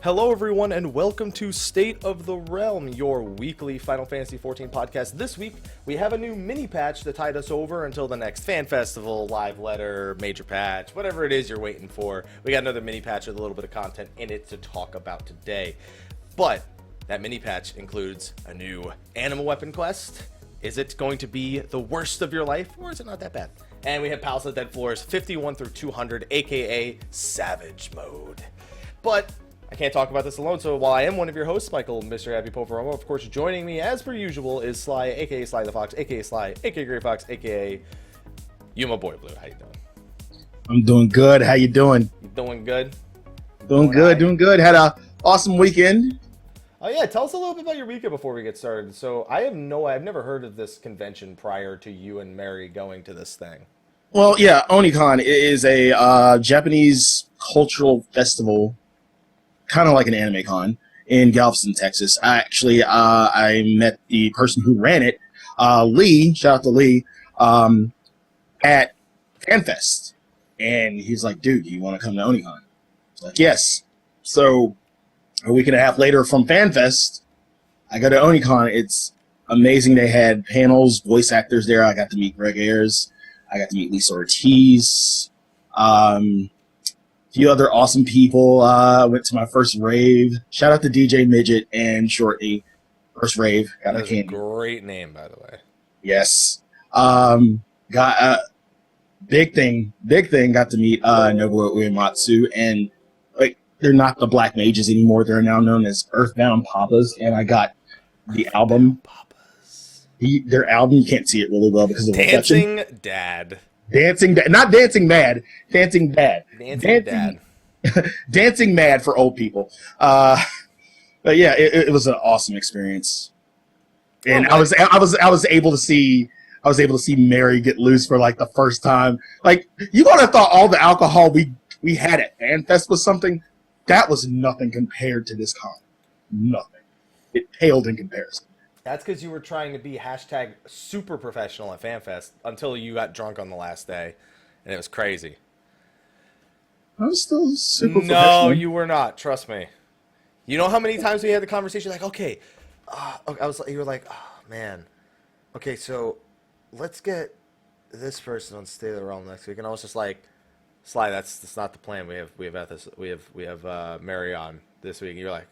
Hello everyone and welcome to State of the Realm, your weekly Final Fantasy XIV podcast. This week, we have a new mini patch to tide us over until the next fan festival, live letter, major patch, whatever it is you're waiting for. We got another mini patch with a little bit of content in it to talk about today. But that mini patch includes a new Anima weapon quest. Is it going to be the worst of your life, or is it not that bad? And we have Palace of the Dead floors 51 through 200, aka Savage Mode. But I can't talk about this alone, so while I am one of your hosts, Michael, Mr. Abby Poveromo, of course, joining me as per usual is Sly, aka Slythefox, aka Sly, aka Greyfox, aka you, my boy Blue. How you doing? I'm doing good. How you doing? You doing good? Doing good. Had a awesome weekend. Oh yeah, tell us a little bit about your weekend before we get started. So I've never heard of this convention prior to you and Mary going to this thing. Well, yeah, Onicon is a Japanese cultural festival, kind of like an anime con in Galveston, Texas. I met the person who ran it, Lee, shout out to Lee, at FanFest. And he's like, dude, do you want to come to Onicon? I was like, yes. So a week and a half later from FanFest, I go to Onicon. It's amazing. They had panels, voice actors there. I got to meet Greg Ayers. I got to meet Lisa Ortiz. Few other awesome people. Went to my first rave. Shout out to DJ Midget and Shorty. First rave. Got a candy. Great name, by the way. Yes. Got a big thing. Got to meet Nobuo Uematsu, and like they're not the Black Mages anymore. They're now known as Earthbound Papas, and I got the album. Their album. You can't see it really well because of the reflection. Dancing Dad. Not Dancing Mad, Dancing Dad. Dad. Dancing Mad for old people. But yeah, it was an awesome experience. And I was able to see Mary get loose for like the first time. Like, you would have thought all the alcohol we had at FanFest was something. That was nothing compared to this con. Nothing. It paled in comparison. That's because you were trying to be hashtag super professional at FanFest until you got drunk on the last day, and it was crazy. I was still super professional. No, you were not. Trust me. You know how many times we had the conversation like, okay, you were like, oh man, okay, so let's get this person on State of the Realm next week, and I was just like, Sly, that's not the plan. We have Mary on this week, and you're like,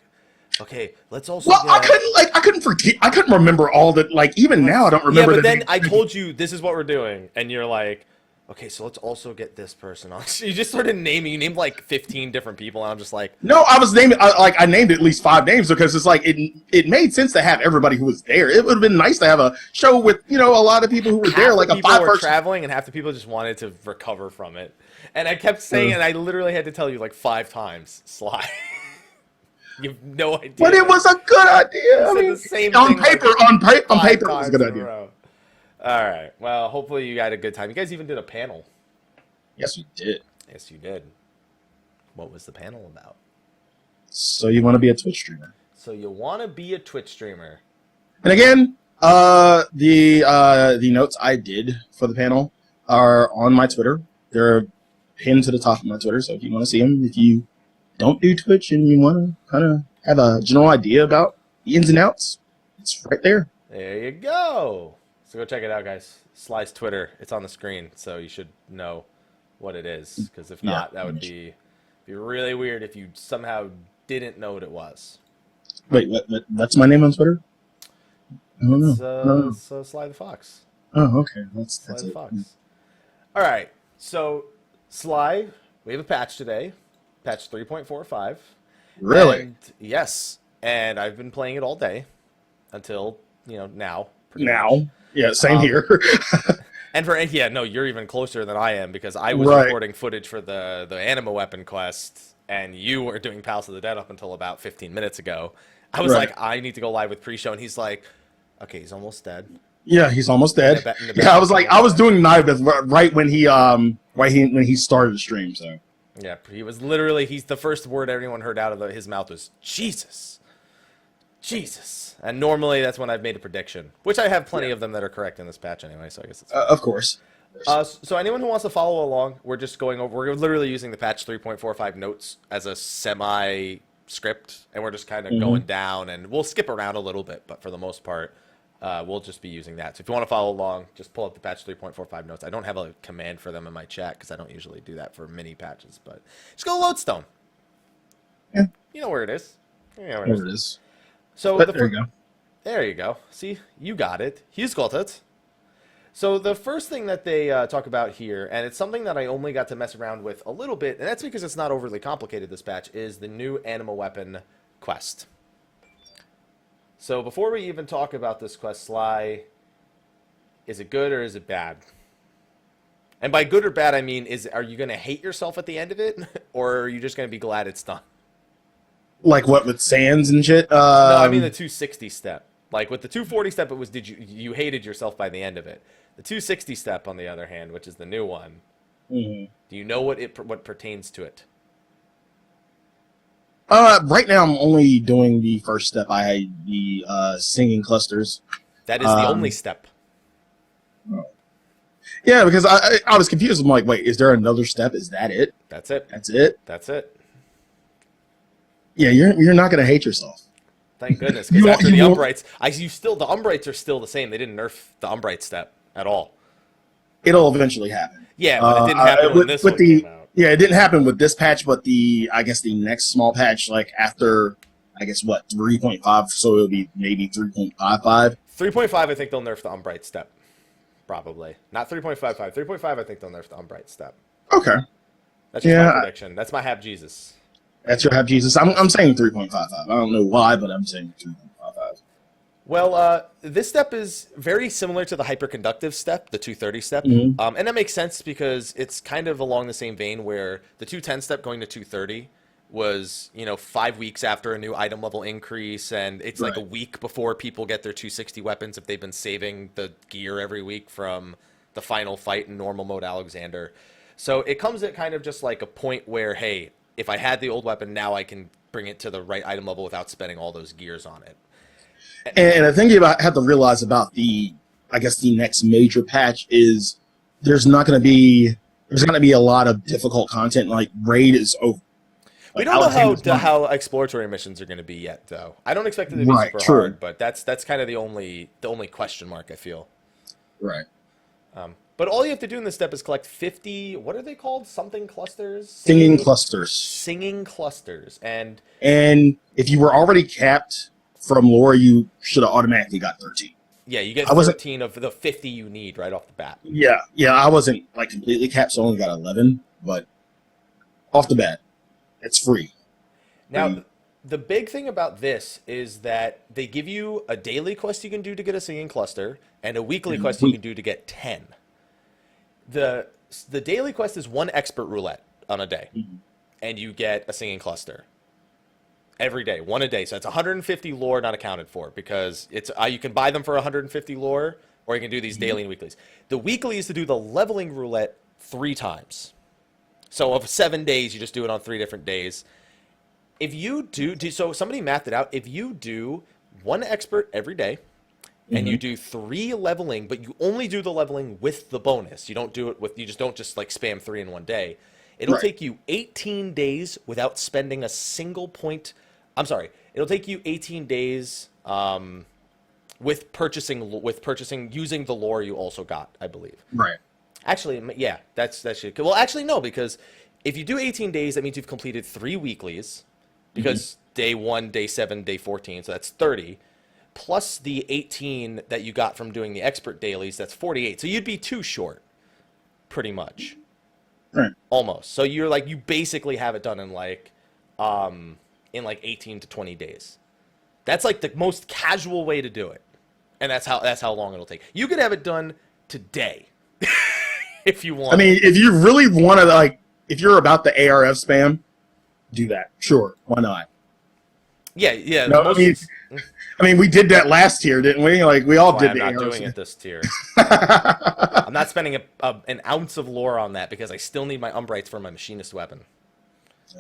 okay, let's also. Well, I couldn't forget. I couldn't remember all that. Like, even now, I don't remember. Yeah, but then I told you this is what we're doing, and you're like, okay, so let's also get this person on. You just started naming. You named like 15 different people, and I'm just like, no, I was naming. I named at least 5 names because it's like it made sense to have everybody who was there. It would have been nice to have a show with a lot of people who were there, like a 5-person. Traveling, and half the people just wanted to recover from it. And I kept saying, and I literally had to tell you like 5 times, Sly. You have no idea. But it was a good idea. I mean, the same on thing paper, like on paper, it was a good idea. All right. Well, hopefully you had a good time. You guys even did a panel. Yes, we did. Yes, you did. What was the panel about? So you want to be a Twitch streamer? And again, the notes I did for the panel are on my Twitter. They're pinned to the top of my Twitter. So if you want to see them, if you don't do Twitch and you want to kind of have a general idea about the ins and outs, it's right there. There you go. So go check it out, guys. Sly's Twitter. It's on the screen, so you should know what it is. Because if not, that would be really weird if you somehow didn't know what it was. Wait, that's my name on Twitter? I don't know. It's Slythefox. Oh, okay. That's Slythefox. All right. So, Sly, we have a patch today. Patch 3.45. Really? And, yes. And I've been playing it all day until, now. Now? Yeah, same here. And you're even closer than I am because I was recording footage for the Anima weapon quest, and you were doing Palace of the Dead up until about 15 minutes ago. I was like, I need to go live with pre-show, and he's like, okay, he's almost dead. Yeah, he's almost dead. I was doing Nibeth right when he started the stream, so. Yeah, he was literally, the first word everyone heard out of his mouth was, Jesus. And normally that's when I've made a prediction, which I have plenty of them that are correct in this patch anyway, so I guess it's fine. Of course. So anyone who wants to follow along, we're literally using the patch 3.45 notes as a script, and we're just kind of going down, and we'll skip around a little bit, but for the most part, we'll just be using that. So if you want to follow along, just pull up the patch 3.45 notes. I don't have a command for them in my chat because I don't usually do that for mini patches, but just go to Lodestone. Yeah. You know where it is. You know There it is. So There you go. There you go. See, you got it. He's got it. So the first thing that they talk about here, and it's something that I only got to mess around with a little bit, and that's because it's not overly complicated, this patch, is the new Anima weapon quest. So before we even talk about this quest, Sly, is it good or is it bad? And by good or bad, I mean, are you going to hate yourself at the end of it, or are you just going to be glad it's done? Like what, with sands and shit? No, I mean the 260 step. Like with the 240 step, it was you hated yourself by the end of it. The 260 step, on the other hand, which is the new one, do you know what pertains to it? Right now I'm only doing the first step. I had the singing clusters. That is the only step. Yeah, because I was confused. I'm like, wait, is there another step? Is that it? That's it. That's it? That's it. Yeah, you're not gonna hate yourself. Thank goodness, because after the Umbrights, the Umbrights are still the same. They didn't nerf the Umbright step at all. It'll eventually happen. Yeah, but it didn't happen when this one came out. Yeah, it didn't happen with this patch, but I guess the next small patch, like after, I guess what, 3.5, so it'll be maybe 3.55. 3.5, I think they'll nerf the Umbright step, probably. Not 3.55. 3.5, I think they'll nerf the Umbright step. Okay. That's just my prediction. That's my Have Jesus. That's your Have Jesus. I'm saying 3.55. I don't know why, but I'm saying 3.55. Well, this step is very similar to the hyperconductive step, the 230 step. And that makes sense because it's kind of along the same vein where the 210 step going to 230 was, 5 weeks after a new item level increase, and it's like a week before people get their 260 weapons if they've been saving the gear every week from the final fight in normal mode Alexander. So it comes at kind of just like a point where, hey, if I had the old weapon, now I can bring it to the right item level without spending all those gears on it. And the thing you have to realize about the next major patch is there's going to be a lot of difficult content. Like raid is over. We don't know how exploratory missions are going to be yet, though. I don't expect it to be super hard, but that's kind of the only question mark, I feel. Right. But all you have to do in this step is collect 50. What are they called? Something clusters. Singing clusters. Singing clusters, and if you were already capped from lore, you should have automatically got 13. Yeah, you get 13 of the 50 you need right off the bat. Yeah, I wasn't like completely capped, so I only got 11. But off the bat, it's free. Now, the big thing about this is that they give you a daily quest you can do to get a singing cluster and a weekly quest you can do to get 10. The daily quest is 1 expert roulette on a day, and you get a singing cluster every day, 1 a day. So it's 150 lore not accounted for because it's you can buy them for 150 lore, or you can do these daily and weeklies. The weekly is to do the leveling roulette 3 times. So of 7 days, you just do it on 3 different days. If you so somebody mathed it out. If you do 1 expert every day, and you do 3 leveling, but you only do the leveling with the bonus. You don't do it with, you just don't just like spam 3 in 1 day. It'll take you 18 days without spending a single point. I'm sorry. It'll take you 18 days with purchasing using the lore you also got, I believe. Right. Actually, yeah, that should. Well, actually, no, because if you do 18 days, that means you've completed 3 weeklies, because day 1, day 7, day 14, so that's 30. Plus the 18 that you got from doing the expert dailies, that's 48. So you'd be 2 short, pretty much. Right. Almost. So you basically have it done in like 18 to 20 days. That's like the most casual way to do it. And that's how long it'll take. You could have it done today if you want. I mean, if you really want to, if you're about the ARF spam, do that. Sure. Why not? Yeah. No, I mean, we did that last tier, didn't we? Like, we all did the ARF. I'm not doing it this tier. I'm not spending an ounce of lore on that because I still need my Umbrights for my machinist weapon.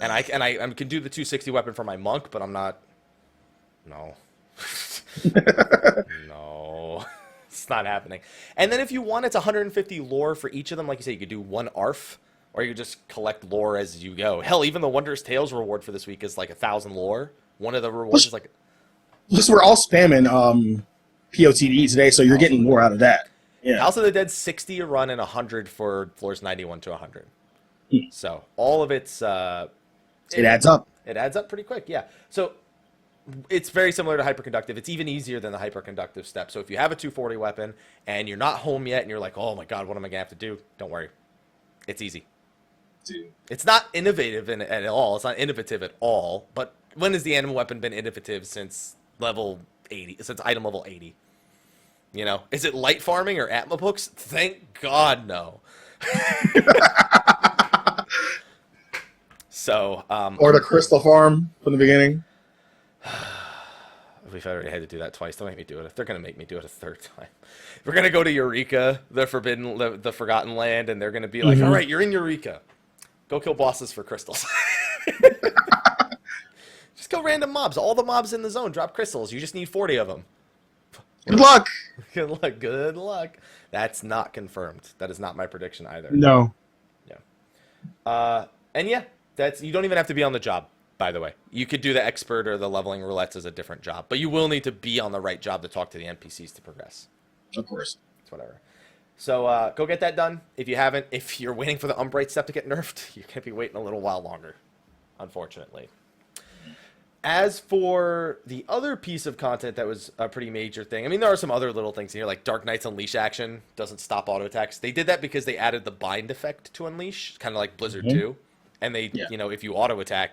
And I can do the 260 weapon for my monk, but I'm not. No. No. It's not happening. And then if you want, it's 150 lore for each of them. Like you say, you could do 1 ARF or you just collect lore as you go. Hell, even the Wondrous Tales reward for this week is like 1,000 lore. One of the rewards is like... Plus, we're all spamming POTD today, so you're getting more out of that. Yeah. House of the Dead, 60 a run and 100 for floors 91 to 100. So all of it's... it adds up. It adds up pretty quick, yeah. So it's very similar to hyperconductive. It's even easier than the hyperconductive step. So if you have a 240 weapon and you're not home yet and you're like, oh my god, what am I going to have to do? Don't worry. It's easy. Dude. It's not innovative at all. It's not innovative at all. But when has the Anima weapon been innovative since level 80? Since item level 80? You know, is it light farming or Atma books? Thank God, no. So, or the crystal farm from the beginning. We've already had to do that twice. Don't make me do it. If they're gonna make me do it a third time, we're gonna go to Eureka, the Forgotten Land, and they're gonna be like, "All right, you're in Eureka. Go kill bosses for crystals." Just kill random mobs. All the mobs in the zone drop crystals. You just need 40 of them. Good luck. Good luck. Good luck. That's not confirmed. That is not my prediction either. No. Yeah. And yeah, you don't even have to be on the job. By the way, you could do the expert or the leveling roulettes as a different job, but you will need to be on the right job to talk to the NPCs to progress. Of course. It's whatever. So go get that done. If you haven't, if you're waiting for the Umbrite step to get nerfed, you're going to be waiting a little while longer, unfortunately. As for the other piece of content that was a pretty major thing, I mean, there are some other little things here, like Dark Knight's Unleash action doesn't stop auto attacks. They did that because they added the bind effect to Unleash, kind of like Blizzard 2. And they, you know, if you auto attack,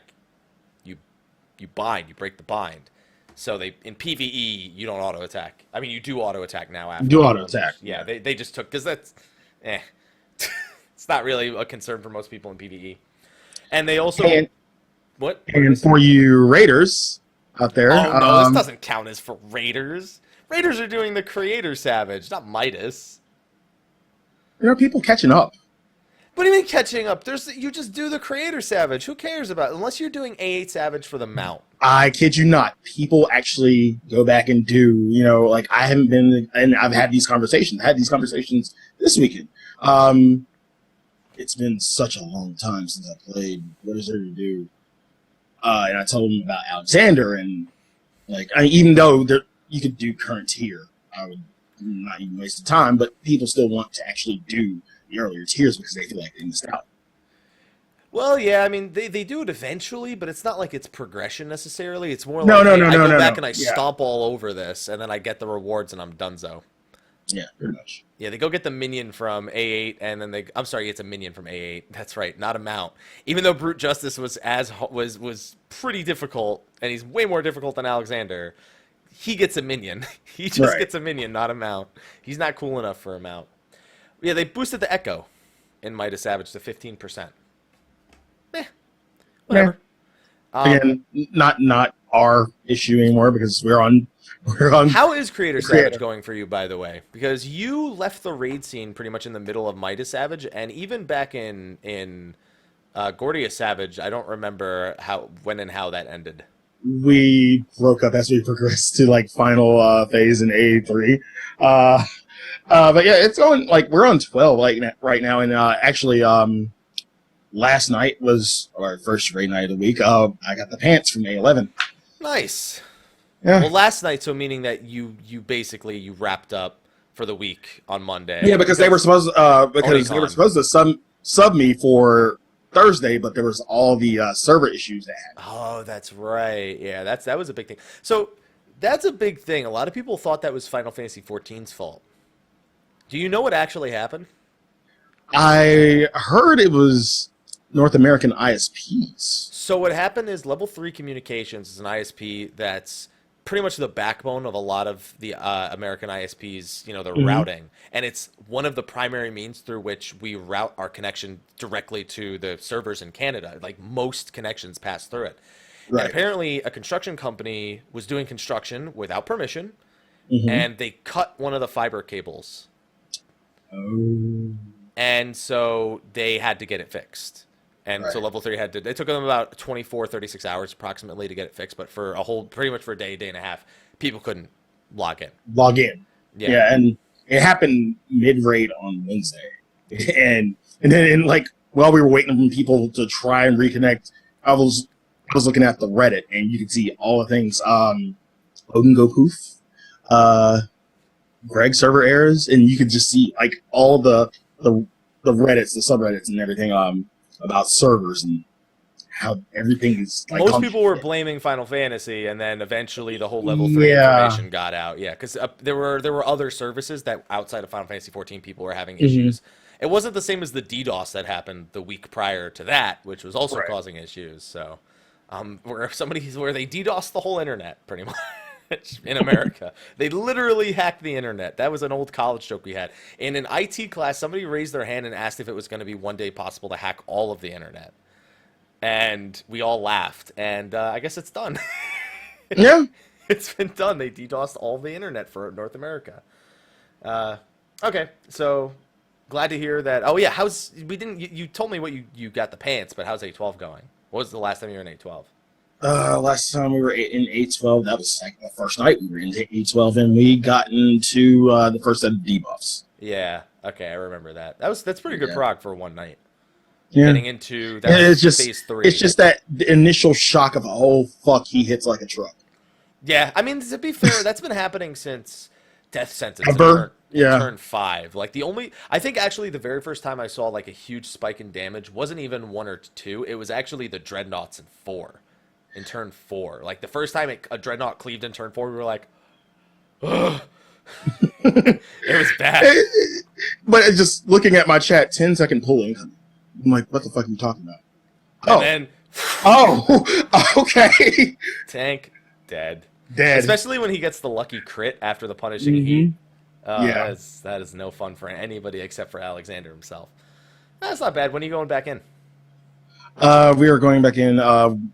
you bind, you break the bind. So in PvE, you don't auto attack. I mean, you do auto attack now. After you do auto attack. Yeah, they just took, because that's, it's not really a concern for most people in PvE. And they also, what? And for you raiders out there, oh no, this doesn't count as for raiders. Raiders are doing the Creator Savage, not Midas. There are people catching up. What do you mean catching up? You just do the Creator Savage. Who cares about it? Unless you're doing A8 Savage for the mount. I kid you not. People actually go back and do, you know, like I haven't been, and I've had these conversations. I had these conversations this weekend. It's been such a long time since I played. What is there to do? And I told them about Alexander, and like, even though you could do current tier, I would not even waste the time, but people still want to actually do the earlier tiers because they feel like they missed out. Well, yeah, I mean, they do it eventually, but it's not like it's progression necessarily. It's more I go back and I stomp all over this, and then I get the rewards, and I'm donezo. Yeah, pretty much. Yeah, they go get the minion from A8, and then I'm sorry, it's a minion from A8. That's right, not a mount. Even though Brute Justice was pretty difficult, and he's way more difficult than Alexander, he gets a minion. He just gets a minion, not a mount. He's not cool enough for a mount. Yeah, they boosted the Echo in Midas Savage to 15%. Whatever. Again, not our issue anymore because we're on. How is Creator Savage going for you, by the way? Because you left the raid scene pretty much in the middle of Midas Savage, and even back in Gordia Savage, I don't remember when and how that ended. We broke up as we progressed to like final phase in A3. But yeah, it's going like we're on 12 like right now, and actually last night was our first raid night of the week. I got the pants from A11. Nice. Yeah. Well, last night, so meaning that you basically wrapped up for the week on Monday. Yeah, because they were supposed to sub me for Thursday, but there was all the server issues they had. Oh, that's right. Yeah, that was a big thing. So that's a big thing. A lot of people thought that was Final Fantasy XIV's fault. Do you know what actually happened? I heard it was North American ISPs. So what happened is Level 3 Communications is an ISP that's pretty much the backbone of a lot of the American ISPs, you know, the routing. And it's one of the primary means through which we route our connection directly to the servers in Canada. Like most connections pass through it. Right. And apparently a construction company was doing construction without permission, and they cut one of the fiber cables. Oh. And so they had to get it fixed. And so Level 3 it took them about 24, 36 hours approximately to get it fixed. But for pretty much for a day and a half, people couldn't log in. Yeah, and it happened mid-raid on Wednesday. And then like while we were waiting for people to try and reconnect, I was looking at the Reddit, and you can see all the things. Odin go poof, Greg server errors, and you could just see like all the Reddits, the subreddits, and everything about servers and how everything is. Like, most people were blaming Final Fantasy, and then eventually the whole level 3 information got out. Yeah, because there were other services that outside of Final Fantasy 14 people were having issues. It wasn't the same as the DDoS that happened the week prior to that, which was also causing issues. So, where they DDoSed the whole internet, pretty much. In America, they literally hacked the internet. That was an old college joke we had. In an IT class, somebody raised their hand and asked if it was going to be one day possible to hack all of the internet. And we all laughed. And I guess it's done. Yeah. It's been done. They DDoSed all the internet for North America. Okay, so glad to hear that. Oh, yeah, you told me what you got the pants, but how's A12 going? What was the last time you were in A12? Last time we were in A12, that was like the first night we were in A12, and we got into the first set of debuffs. Yeah, okay, I remember that. That's pretty good prog for one night. Yeah. Getting into that phase 3. It's just that the initial shock of, oh, fuck, he hits like a truck. Yeah, I mean, to be fair, that's been happening since Death Sentence. Turn 5. Like, I think actually the very first time I saw like a huge spike in damage wasn't even 1 or 2. It was actually the Dreadnoughts in 4. In turn 4. Like, the first time a Dreadnought cleaved in turn 4, we were like, ugh. It was bad. But just looking at my chat, 10-second pulling, I'm like, what the fuck are you talking about? And then, okay. Tank, dead. Especially when he gets the lucky crit after the punishing heat. That is no fun for anybody except for Alexander himself. That's not bad. When are you going back in? We are going back in,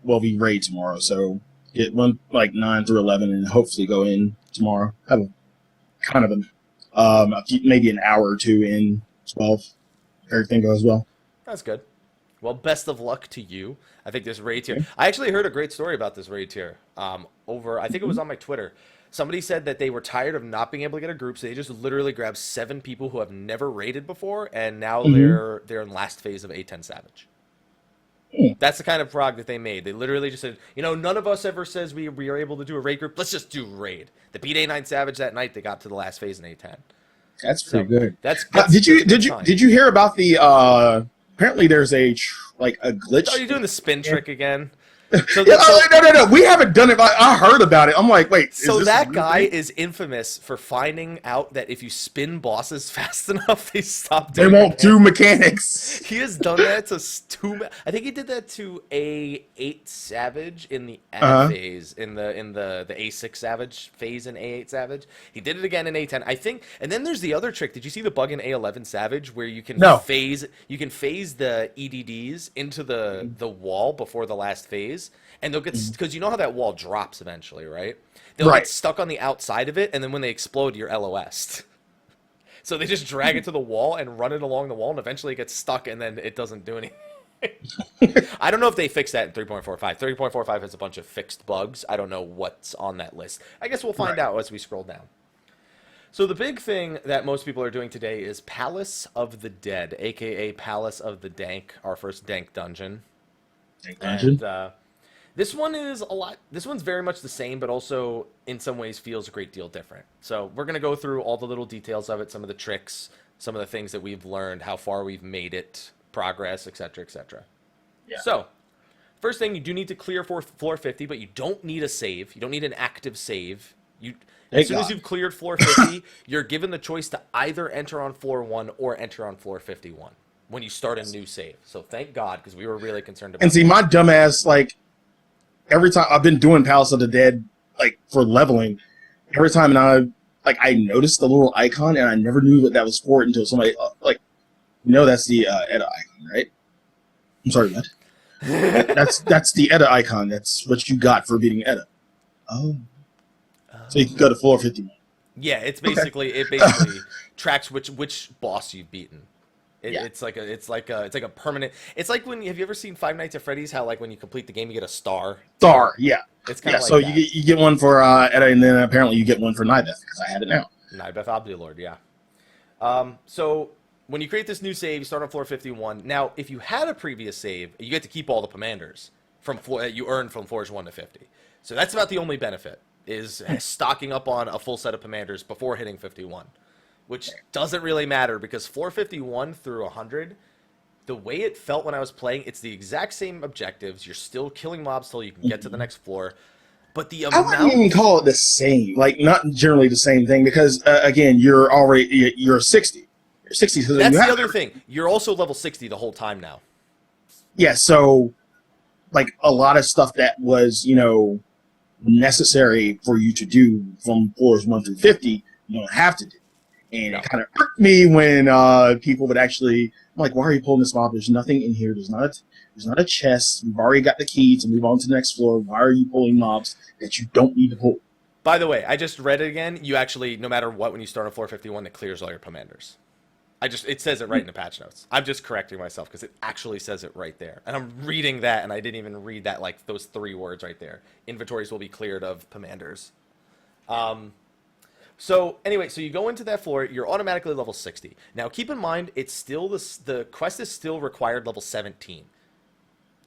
we raid tomorrow, so get one like 9 through 11 and hopefully go in tomorrow. Have a kind of maybe an hour or two in 12. Everything goes well. That's good. Well, best of luck to you. I think this raid tier, I actually heard a great story about this raid tier I think it was on my Twitter. Somebody said that they were tired of not being able to get a group, so they just literally grabbed 7 people who have never raided before, and now they're in last phase of A10 Savage. That's the kind of prog that they made. They literally just said, none of us ever says we are able to do a raid group. Let's just do raid. They beat A9 Savage that night. They got to the last phase in A10. That's pretty good. That's did you hear about the apparently there's a glitch? Oh, you're doing the spin trick again? No. We haven't done it. I heard about it. I'm like, wait. So that guy is infamous for finding out that if you spin bosses fast enough, they stop doing They won't do mechanics. He has done that to I think he did that to A8 Savage in the F phase, in the A6 Savage phase in A8 Savage. He did it again in A10. I think, and then there's the other trick. Did you see the bug in A11 Savage where you can phase the EDDs into the wall before the last phase? And they'll get, because you know how that wall drops eventually, right? They'll get stuck on the outside of it, and then when they explode, you're LOS'd. So they just drag it to the wall and run it along the wall, and eventually it gets stuck, and then it doesn't do anything. I don't know if they fixed that in 3.45. 3.45 has a bunch of fixed bugs. I don't know what's on that list. I guess we'll find out as we scroll down. So the big thing that most people are doing today is Palace of the Dead, a.k.a. Palace of the Dank, our first Dank dungeon. And this one's very much the same, but also in some ways feels a great deal different. So we're going to go through all the little details of it, some of the tricks, some of the things that we've learned, how far we've made it, progress, etc., etc. Yeah. So, first thing, you do need to clear floor 50, but you don't need a save. You don't need an active save. As soon as you've cleared floor 50, you're given the choice to either enter on floor 1 or enter on floor 51 when you start a new save. So thank God, because we were really concerned about And see, my dumbass, every time I've been doing Palace of the Dead, for leveling, every time I noticed the little icon and I never knew what that was for until somebody, that's the Edda icon, right? I'm sorry, what? that's the Edda icon. That's what you got for beating Edda. Oh. So you can go to floor 51. Yeah, it basically tracks which boss you've beaten. It's like a permanent. It's like have you ever seen Five Nights at Freddy's? How when you complete the game you get a star. Yeah. It's kind of like so that. you get one for Edda, and then apparently you get one for Nibeth because I have it now. Nibeth Obdulord, yeah. So when you create this new save, you start on floor 51. Now, if you had a previous save, you get to keep all the commanders from floor that you earned from floors 1 to 50. So that's about the only benefit, is stocking up on a full set of commanders before hitting 51, which doesn't really matter because floor 51 through 100, the way it felt when I was playing, it's the exact same objectives. You're still killing mobs till you can get to the next floor. But the amount... I wouldn't even call it the same. Like, not generally the same thing because, again, you're 60. You're 60. So that's the other thing. You're also level 60 the whole time now. Yeah, so, like, a lot of stuff that was, necessary for you to do from floors 1 through 50, you don't have to do. And it kind of irked me when people would actually, I'm like, why are you pulling this mob? There's nothing in here. There's not a chest. We've already got the key to move on to the next floor. Why are you pulling mobs that you don't need to pull? By the way, I just read it again. You actually, no matter what, when you start on floor 51, it clears all your commanders. It says it right in the patch notes. I'm just correcting myself because it actually says it right there. And I'm reading that, and I didn't even read that, like, those 3 words right there. Inventories will be cleared of commanders. So, anyway, so you go into that floor, you're automatically level 60. Now, keep in mind, it's still, the quest is still required level 17.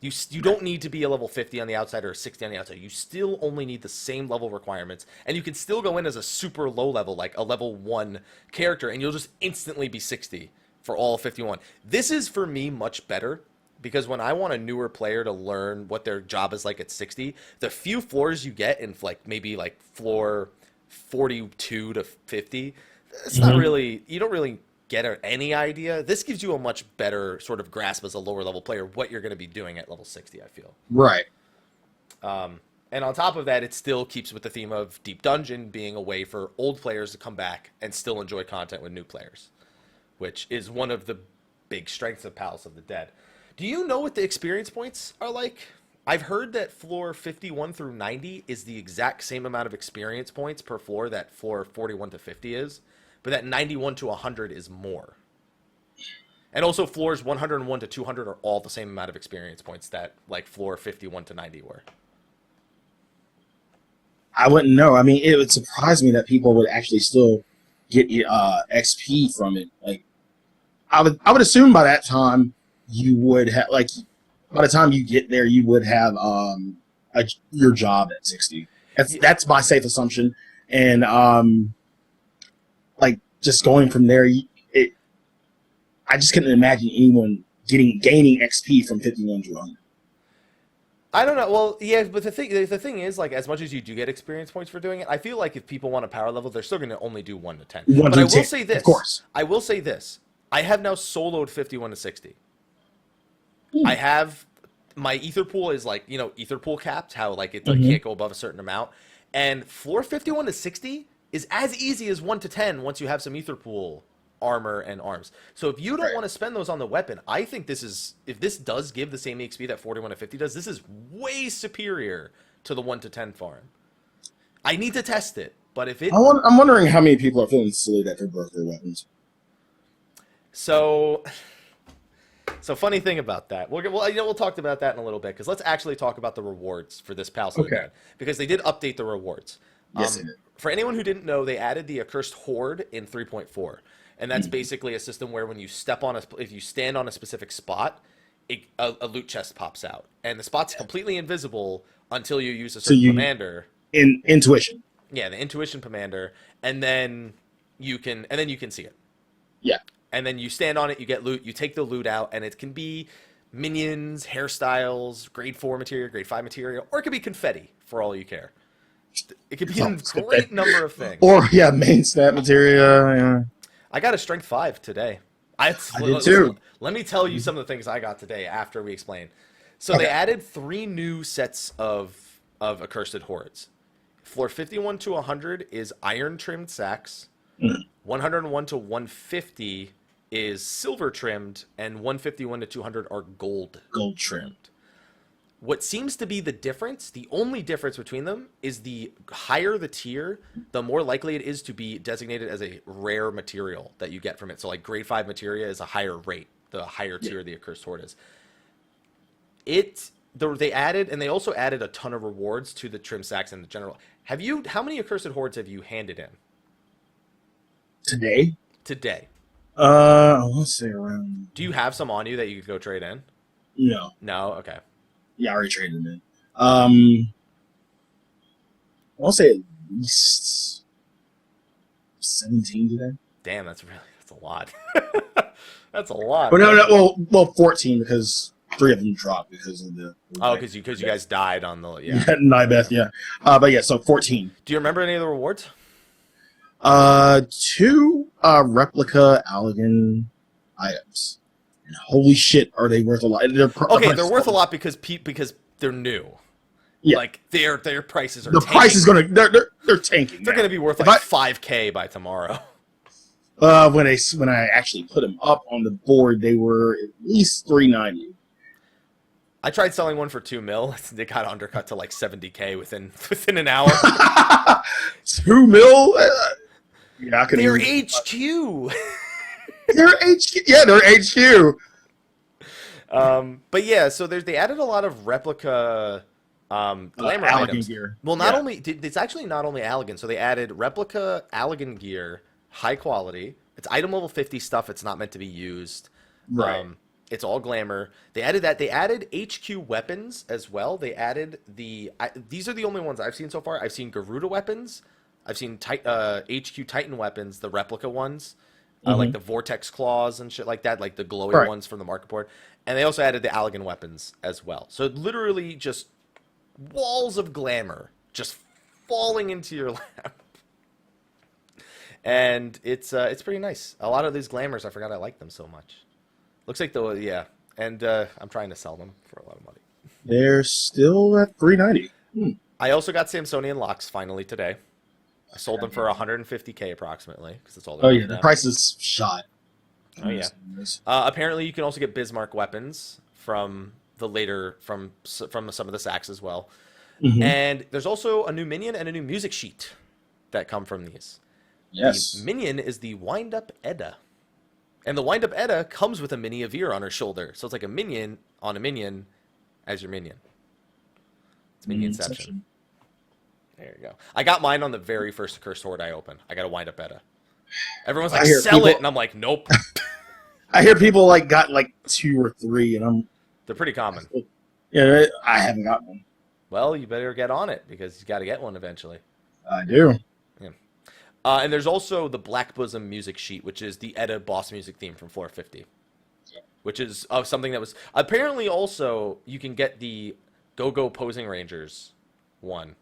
You don't need to be a level 50 on the outside or a 60 on the outside. You still only need the same level requirements. And you can still go in as a super low level, like a level 1 character, and you'll just instantly be 60 for all 51. This is, for me, much better, because when I want a newer player to learn what their job is like at 60, the few floors you get in, like, maybe, like, floor 42 to 50, it's not really, you don't really get any idea. This gives you a much better sort of grasp as a lower level player what you're going to be doing at level 60, I feel. Right. And on top of that, it still keeps with the theme of Deep Dungeon being a way for old players to come back and still enjoy content with new players, which is one of the big strengths of Palace of the Dead. Do you know what the experience points are like? I've heard that floor 51 through 90 is the exact same amount of experience points per floor that floor 41 to 50 is, but that 91 to 100 is more. And also floors 101 to 200 are all the same amount of experience points that, like, floor 51 to 90 were. I wouldn't know. I mean, it would surprise me that people would actually still get XP from it. Like, I would assume by that time you would have, like, by the time you get there, you would have your job at 60. That's my safe assumption. And like, just going from there, I just couldn't imagine anyone gaining XP from 51 to 100. I don't know. Well, yeah, but the thing is, like, as much as you do get experience points for doing it, I feel like if people want a power level, they're still going to only do 1 to 10. But I will say this. Of course. I will say this. I have now soloed 51 to 60. I have my ether pool is, like, ether pool capped, how, like, it can't go above a certain amount. And floor 51 to 60 is as easy as 1 to 10 once you have some ether pool armor and arms. So if you don't want to spend those on the weapon, I think if this does give the same XP that 41 to 50 does, this is way superior to the 1 to 10 farm. I need to test it, but if it... I'm wondering how many people are feeling silly that they broke their weapons. So funny thing about that. We'll talk about that in a little bit, because let's actually talk about the rewards for this Palace of the Dead, because they did update the rewards. Yes, they did. For anyone who didn't know, they added the accursed horde in 3.4, and that's basically a system where when you if you stand on a specific spot, a loot chest pops out, and the spot's completely invisible until you use a certain commander. Intuition. Yeah, the intuition commander, and then you can see it. Yeah. And then you stand on it, you get loot, you take the loot out, and it can be minions, hairstyles, grade 4 material, grade 5 material, or it could be confetti, for all you care. It could be a great number of things. Or, main stat material, yeah. I got a strength 5 today. I did too. Let me tell you some of the things I got today after we explain. So they added 3 new sets of accursed hordes. Floor 51 to 100 is iron-trimmed sacks. 101 to 150 is silver trimmed, and 151 to 200 are gold trimmed. What seems to be the difference, the only difference between them, is the higher the tier, the more likely it is to be designated as a rare material that you get from it. So, like, grade 5 materia is a higher rate, the higher tier the accursed horde is. They added, and they also added a ton of rewards to the trim sacks in the general. How many accursed hordes have you handed in? Today? Today. Let's say around. Do you have some on you that you could go trade in? No. No? Okay. Yeah, I already traded them in. I'll say at least 17 today. Damn, that's a lot. That's a lot. But no, well, 14 because 3 of them dropped because of the. Oh, because you guys died on the Nibeth, yeah. But yeah, so 14. Do you remember any of the rewards? 2 replica Allegan items. And holy shit, are they worth a lot? They're worth a lot because they're new. Yeah. Like their prices are. The price is gonna they're tanking. They're gonna be worth like $5,000 by tomorrow. When I actually put them up on the board, they were at least $390. I tried selling one for $2 million. They got undercut to like $70,000 within an hour. $2 million? Yeah, I could. They're HQ. They're HQ. Yeah, they're HQ. But yeah, so they added a lot of replica glamour items. Gear. Well, it's actually not only Allegan. So they added replica Allegan gear, high quality. It's item level 50 stuff. It's not meant to be used. Right. It's all glamour. They added that. They added HQ weapons as well. They added these are the only ones I've seen so far. I've seen Garuda weapons. I've seen HQ Titan weapons, the replica ones, like the Vortex claws and shit like that, like the glowy ones from the market board. And they also added the Allegan weapons as well. So literally just walls of glamour just falling into your lap. And it's pretty nice. A lot of these glamours, I forgot I like them so much. Looks like and I'm trying to sell them for a lot of money. They're still at $390. I also got Samsonian locks finally today. I sold them for $150,000 approximately because that's all. The price is shot. Oh yeah. Apparently, you can also get Bismarck weapons from some of the sacks as well. And there's also a new minion and a new music sheet that come from these. Yes. The minion is the Wind-Up Edda. And the Wind-Up Edda comes with a mini Avir on her shoulder. So it's like a minion on a minion as your minion. It's Minionception. There you go. I got mine on the very first Accursed Horde I opened. I got a Wind-Up Edda. Everyone's like, sell it! And I'm like, nope. I hear people got 2 or 3, and they're pretty common. Yeah, I haven't got one. Well, you better get on it, because you got to get one eventually. I do. Yeah. And there's also the Black Bosom music sheet, which is the Edda boss music theme from floor 50. Which is something that was... Apparently, also, you can get the Go-Go Posing Rangers one.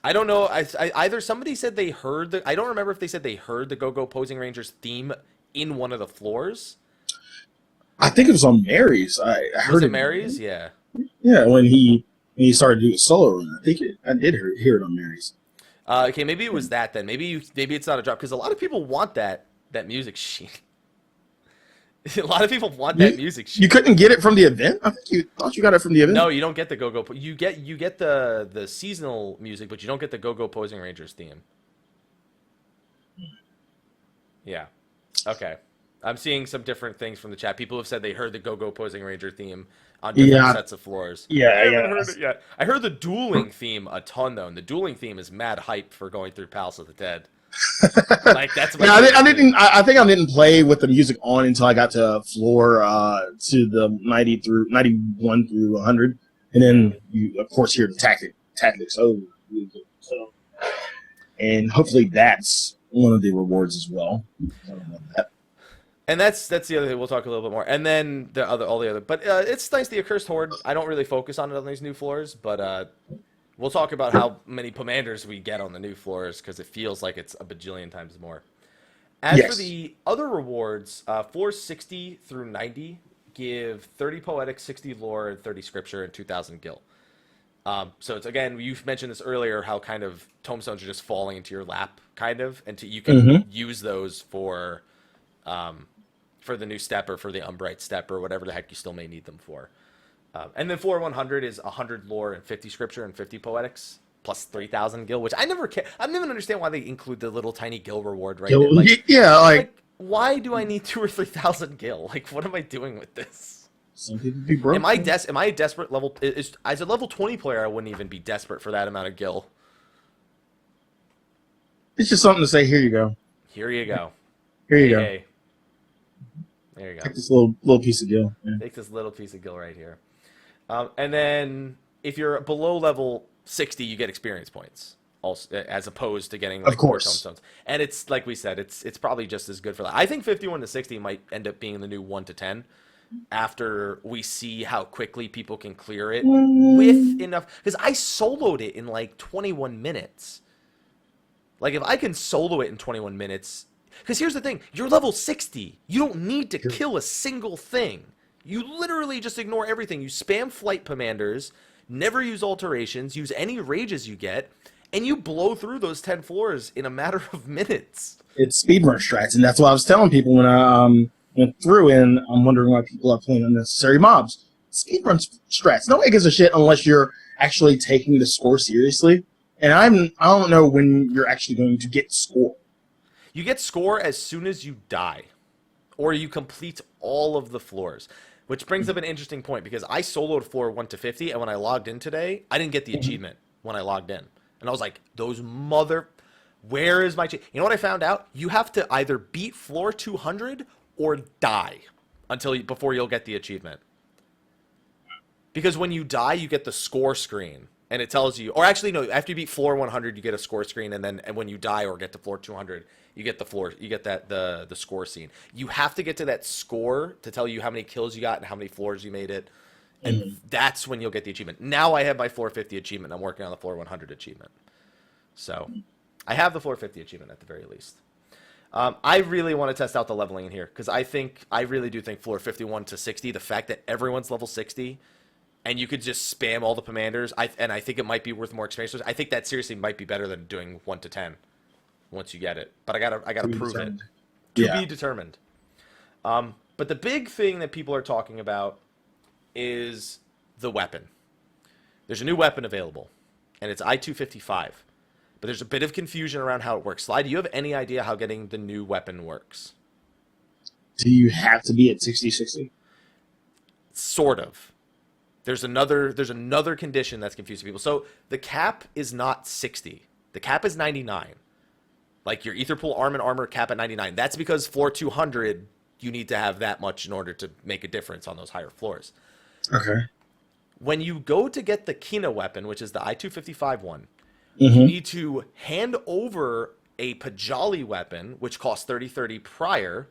I don't know. Either somebody said they heard I don't remember if they said they heard the Go-Go Posing Rangers theme in one of the floors. I think it was on Mary's. I heard was it Mary's? Yeah. Yeah, when he started doing solo run. I did hear it on Mary's. Okay, maybe it was that then. Maybe it's not a drop because a lot of people want that music sheet. A lot of people want that music sheet. You couldn't get it from the event? I think you thought you got it from the event. No, you don't get the Go-Go. You get the seasonal music, but you don't get the Go-Go Posing Rangers theme. Yeah. Okay. I'm seeing some different things from the chat. People have said they heard the Go-Go Posing Ranger theme on different sets of floors. Yeah, I haven't heard it yet. I heard the dueling theme a ton though, and the dueling theme is mad hype for going through Palace of the Dead. That's I think I didn't play with the music on until I got to floor to the 91 through 100, and then you of course hear the tactics. And hopefully that's one of the rewards as well. I don't know that. And that's the other thing. We'll talk a little bit more. And then all the other. But it's nice, the Accursed Horde. I don't really focus on it on these new floors, but we'll talk about how many commanders we get on the new floors because it feels like it's a bajillion times more. As for the other rewards, floors 60 through 90 give 30 Poetic, 60 Lore, 30 Scripture, and 2,000 Gil. So it's, again, you've mentioned this earlier, how kind of tomestones are just falling into your lap, kind of, and you can use those for the new step or for the Umbrite step or whatever the heck you still may need them for. And then floor 100 is 100 Lore and 50 Scripture and 50 Poetics plus 3,000 Gil, which I never understand why they include the little tiny Gil reward right there. Like, why do I need 2,000 or 3,000 Gil? Like, what am I doing with this? Some people be broke. Am I a desperate level? As a level 20 player, I wouldn't even be desperate for that amount of Gil. It's just something to say, here you go. Here you go. Here you go. Hey. There you go. Take this little piece of gil. Yeah. Take this little piece of gil right here. And then if you're below level 60, you get experience points, also, as opposed to getting like, of course tomestones. And it's like we said, it's probably just as good for that. I think 51 to 60 might end up being the new 1 to 10 after we see how quickly people can clear it with enough. Because I soloed it in like 21 minutes. Like if I can solo it in 21 minutes, because here's the thing, you're level 60. You don't need to kill a single thing. You literally just ignore everything. You spam flight commanders, never use alterations, use any rages you get, and you blow through those 10 floors in a matter of minutes. It's speedrun strats, and that's what I was telling people when I went through, and I'm wondering why people are playing unnecessary mobs. Speedrun strats. Nobody gives a shit unless you're actually taking the score seriously. And I don't know when you're actually going to get score. You get score as soon as you die, or you complete all of the floors. Which brings up an interesting point, because I soloed floor 1 to 50, and when I logged in today, I didn't get the achievement when I logged in. And I was like, where is my You know what I found out? You have to either beat floor 200 or die before you'll get the achievement. Because when you die, you get the score screen, and it tells you, or actually no, after you beat floor 100, you get a score screen, and when you die or get to floor 200, you get the score scene. You have to get to that score to tell you how many kills you got and how many floors you made it, and that's when you'll get the achievement. Now I have my floor 50 achievement. I'm working on the floor 100 achievement, so I have the floor 50 achievement at the very least. I really want to test out the leveling in here, because I really do think floor 51 to 60, the fact that everyone's level 60. And you could just spam all the commanders. I think it might be worth more experience. I think that seriously might be better than doing 1 to 10 once you get it. But I gotta prove it. To be determined. But the big thing that people are talking about is the weapon. There's a new weapon available, and it's I-255. But there's a bit of confusion around how it works. Sly, do you have any idea how getting the new weapon works? Do you have to be at 60-60? Sort of. There's another condition that's confusing people. So the cap is not 60. The cap is 99. Like your ether pool armor cap at 99. That's because floor 200, you need to have that much in order to make a difference on those higher floors. Okay. When you go to get the Kinao weapon, which is the I-255 one, you need to hand over a Pajali weapon, which costs 30 prior,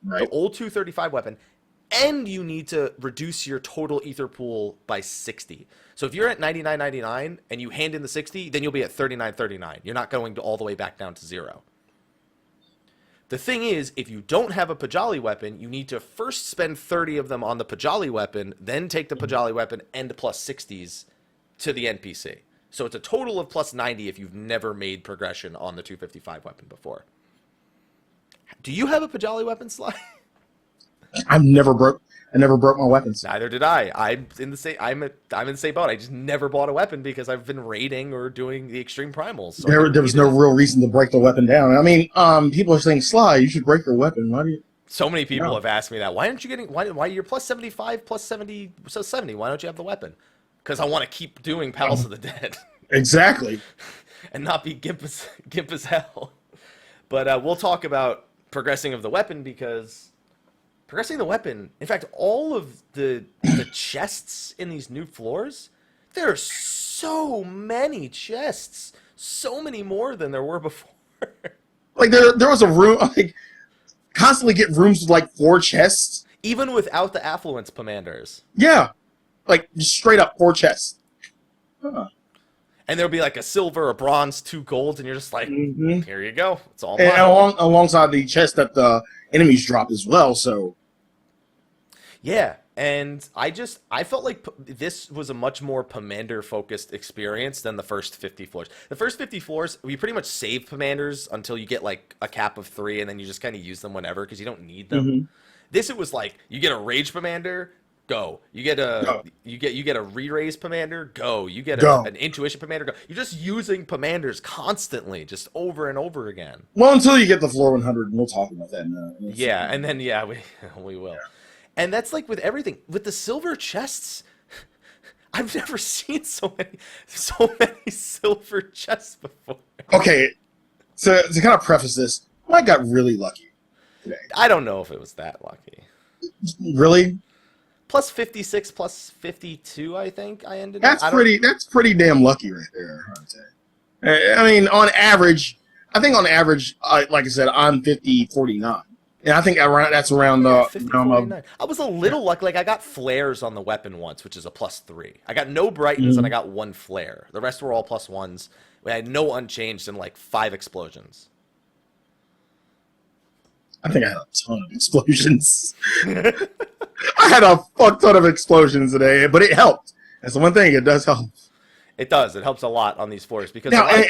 the old 235 weapon, and you need to reduce your total ether pool by 60. So if you're at 99.99 and you hand in the 60, then you'll be at 39.39. You're not going all the way back down to 0. The thing is, if you don't have a Pajali weapon, you need to first spend 30 of them on the Pajali weapon, then take the Pajali weapon and plus 60s to the NPC. So it's a total of plus 90 if you've never made progression on the 255 weapon before. Do you have a Pajali weapon, Sly? I never broke my weapons. Neither did I. I'm in the same boat. I just never bought a weapon because I've been raiding or doing the extreme primals. So there was no real reason to break the weapon down. I mean, people are saying, Sly, you should break your weapon. Why do you? So many people have asked me that. Why aren't you getting? Why you're plus 75, plus 70, so 70? Why don't you have the weapon? Because I want to keep doing Palace of the Dead. Exactly. And not be gimp as hell. But we'll talk about progressing of the weapon, because progressing the weapon, in fact, all of the chests in these new floors, there are so many chests, so many more than there were before. Like there was a room, like constantly get rooms with like 4 chests, even without the affluence commanders. Yeah, like just straight up 4 chests. Huh. And there'll be like a silver, a bronze, 2 golds, and you're just like, here you go. It's all mine. And alongside the chest that the enemies drop as well, so. Yeah, and I felt like this was a much more Pomander-focused experience than the first 50 floors. The first 50 floors, we pretty much save Pomanders until you get like a cap of 3, and then you just kind of use them whenever because you don't need them. This, it was like, you get a Rage Pomander, go. You get a re-raise Pomander, go. You get an Intuition Pomander, go. You're just using Pomanders constantly, just over and over again. Well, until you get the floor 100, and we'll talk about that. Yeah, and then we will. Yeah. And that's like with everything. With the silver chests, I've never seen so many silver chests before. Okay, so to kind of preface this, I got really lucky. today. I don't know if it was that lucky. Really? Plus 56, plus 52, I think I ended That's up. That's pretty damn lucky right there, I'd say. I mean, on average, like I said, I'm 50-49. And I think that's around the 50-49. I was a little lucky. Like, I got flares on the weapon once, which is a +3. I got no brightens, and I got 1 flare. The rest were all +1s. We had no unchanged and like 5 explosions. I think I had a ton of explosions. I had a fuck ton of explosions today, but it helped. That's the one thing. It does help. It does. It helps a lot on these floors because now, go.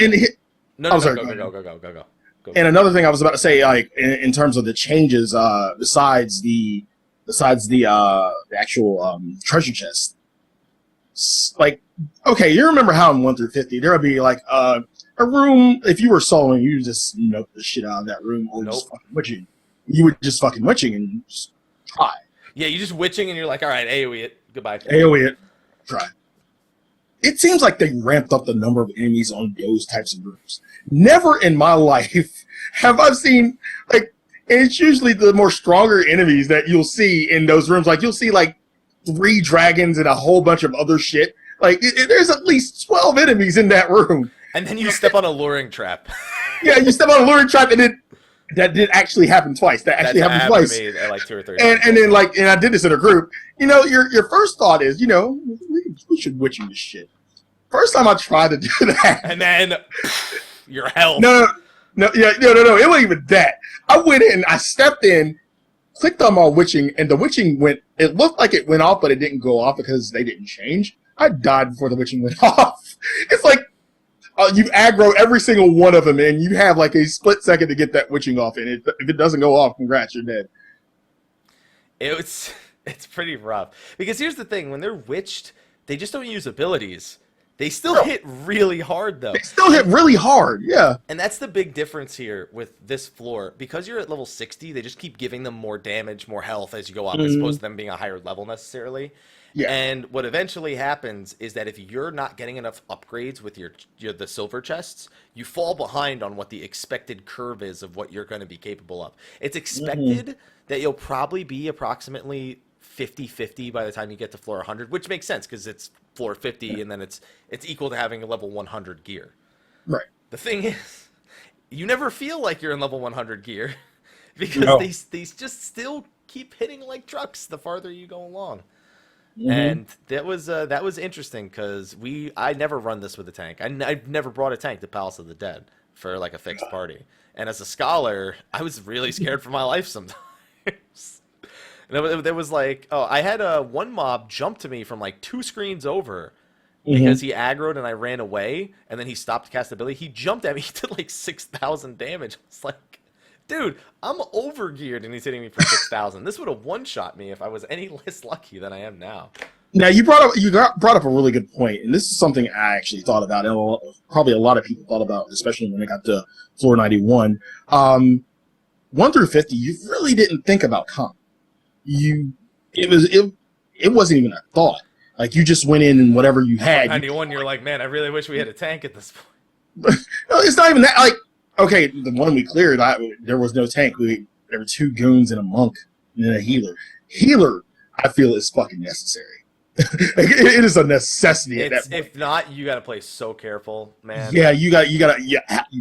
And another thing I was about to say, like in terms of the changes, besides the actual treasure chest, like, okay, you remember how in 1 through 50 there would be like a room. If you were soloing, you just nope the shit out of that room, or just fucking witching. You were just fucking witching and just try. Yeah, you just witching and you're like, all right, AoE it, goodbye. AoE it, try. It seems like they ramped up the number of enemies on those types of rooms. Never in my life have I seen, like, and it's usually the more stronger enemies that you'll see in those rooms. Like, you'll see, like, 3 dragons and a whole bunch of other shit. Like, there's at least 12 enemies in that room. And then you step on a luring trap. Yeah, you step on a luring trap, and that did actually happen twice. That actually happened twice. To me at like 2 or 3. And then, like, and I did this in a group. You know, your first thought is, you know, we should witch you this shit. First time I tried to do that. And then, your health. No. It wasn't even that. I went in, I stepped in, clicked on my witching, and the witching it looked like it went off, but it didn't go off because they didn't change. I died before the witching went off. It's like, you aggro every single one of them, and you have like a split second to get that witching off, and if it doesn't go off, congrats, you're dead. It's pretty rough. Because here's the thing, when they're witched, they just don't use abilities. They still hit really hard, though. They still hit really hard, yeah. And that's the big difference here with this floor. Because you're at level 60, they just keep giving them more damage, more health as you go up, as opposed to them being a higher level necessarily. Yeah. And what eventually happens is that if you're not getting enough upgrades with the silver chests, you fall behind on what the expected curve is of what you're going to be capable of. It's expected that you'll probably be approximately 50-50 by the time you get to floor 100, which makes sense because it's floor 50 and then it's equal to having a level 100 gear. Right. The thing is, you never feel like you're in level 100 gear because they just still keep hitting like trucks the farther you go along. And that was interesting because I never run this with a tank. I've never brought a tank to Palace of the Dead for like a fixed party. And as a scholar, I was really scared for my life sometimes. There was like, I had one mob jump to me from like 2 screens over because he aggroed and I ran away, and then he stopped to cast ability. He jumped at me, he did like 6,000 damage. I was like, dude, I'm overgeared and he's hitting me for 6,000. This would have one-shot me if I was any less lucky than I am now. Now, you brought up a really good point, and this is something I actually thought about, and probably a lot of people thought about, especially when they got to floor 91. 1 through 50, you really didn't think about comp. It wasn't even a thought. Like, you just went in and whatever you had. 91, you're like, man, I really wish we had a tank at this point. No, it's not even that. Like, okay, the one we cleared, there was no tank. There were 2 goons and a monk and then a healer. Healer, I feel, is fucking necessary. It is a necessity at that point. If not, you got to play so careful, man. Yeah, you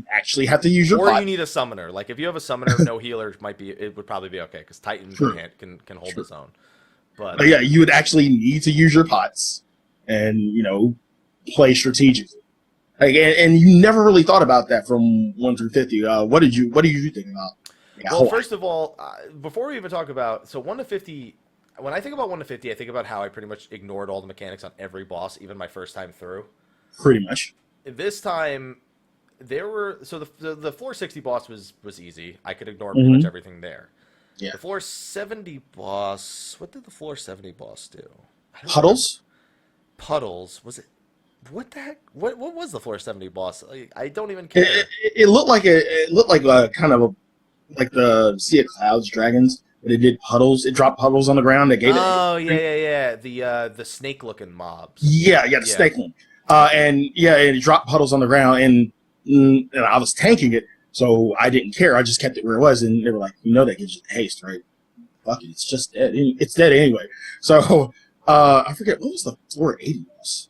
actually have to use your. Or pot. you need a summoner. Like, if you have a summoner, no healer it would probably be okay because Titan can hold his own. But yeah, you would actually need to use your pots and play strategically. Like, and you never really thought about that from 1 through 50. What did you think about? Well, first of all, before we even talk about 1 to 50. When I think about 1 to 50, I think about how I pretty much ignored all the mechanics on every boss, even my first time through. Pretty much. This time, there were the floor 60 boss was easy. I could ignore pretty much everything there. Yeah. The floor 70 boss. What did the floor 70 boss do? Puddles. Puddles. Was it? What the heck? What was the floor 70 boss? I don't even care. It looked like a kind of like the Sea of Clouds dragons. It did puddles. It dropped puddles on the ground. It gave it. Oh yeah. The snake looking mobs. Yeah, the snake one. And it dropped puddles on the ground, and I was tanking it. So I didn't care. I just kept it where it was, and they were like, that gives you haste, right? Fuck it, it's just dead. It's dead anyway. So I forget, what was the 480 boss?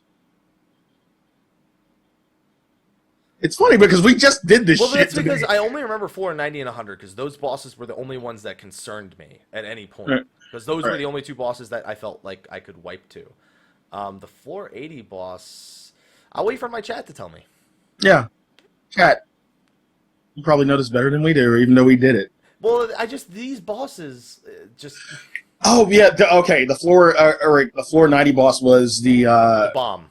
It's funny because we just did this shit. Well, that's because I only remember 490 and 100 because those bosses were the only ones that concerned me at any point. Because those were the only two bosses that I felt like I could wipe to. The 480 boss, I'll wait for my chat to tell me. Yeah. Chat. You probably know this better than we do, even though we did it. Well, these bosses just... Oh, yeah. Okay, the 490 boss was the bomb.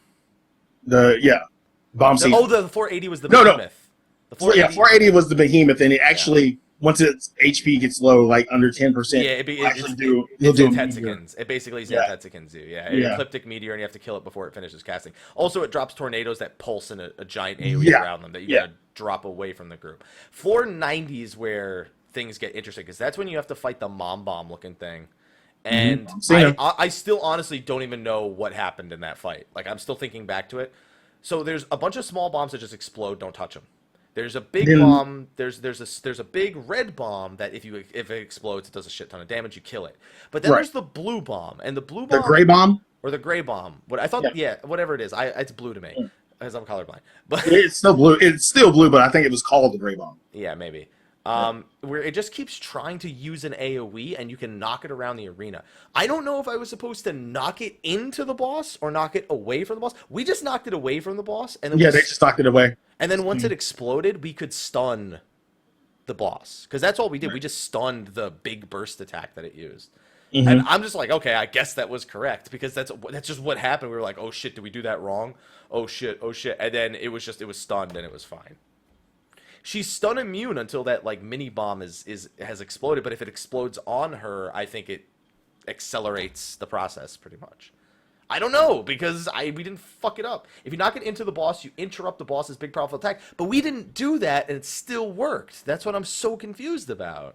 Bomb scene. The 480 was the behemoth. The 480 was the behemoth, and it actually, once its HP gets low, like under 10%, it's Zantexicans. It basically Zantexicans you. Yeah, Ecliptic Meteor, and you have to kill it before it finishes casting. Also, it drops tornadoes that pulse in a giant AoE around them that you gotta drop away from the group. 490 is where things get interesting, because that's when you have to fight the mom bomb looking thing. And I still honestly don't even know what happened in that fight. Like, I'm still thinking back to it. So there's a bunch of small bombs that just explode. Don't touch them. There's a big bomb. There's a big red bomb that if it explodes, it does a shit ton of damage. You kill it. But then there's the blue bomb, and the blue bomb, the gray bomb, or the gray bomb. What I thought, whatever it is, it's blue to me, because I'm colorblind. But it's still blue. It's still blue, but I think it was called the gray bomb. Yeah, maybe. Where it just keeps trying to use an AoE, and you can knock it around the arena. I don't know if I was supposed to knock it into the boss or knock it away from the boss. We just knocked it away from the boss, and then they just knocked it away. And then once it exploded, we could stun the boss, because that's all we did. We just stunned the big burst attack that it used. And I'm just like, okay, I guess that was correct, because that's just what happened. We were like, oh shit, did we do that wrong? Oh shit, and then it was stunned and it was fine. She's stun immune until that mini bomb has exploded, but if it explodes on her, I think it accelerates the process pretty much. I don't know, because we didn't fuck it up. If you knock it into the boss, you interrupt the boss's big powerful attack, but we didn't do that, and it still worked. That's what I'm so confused about.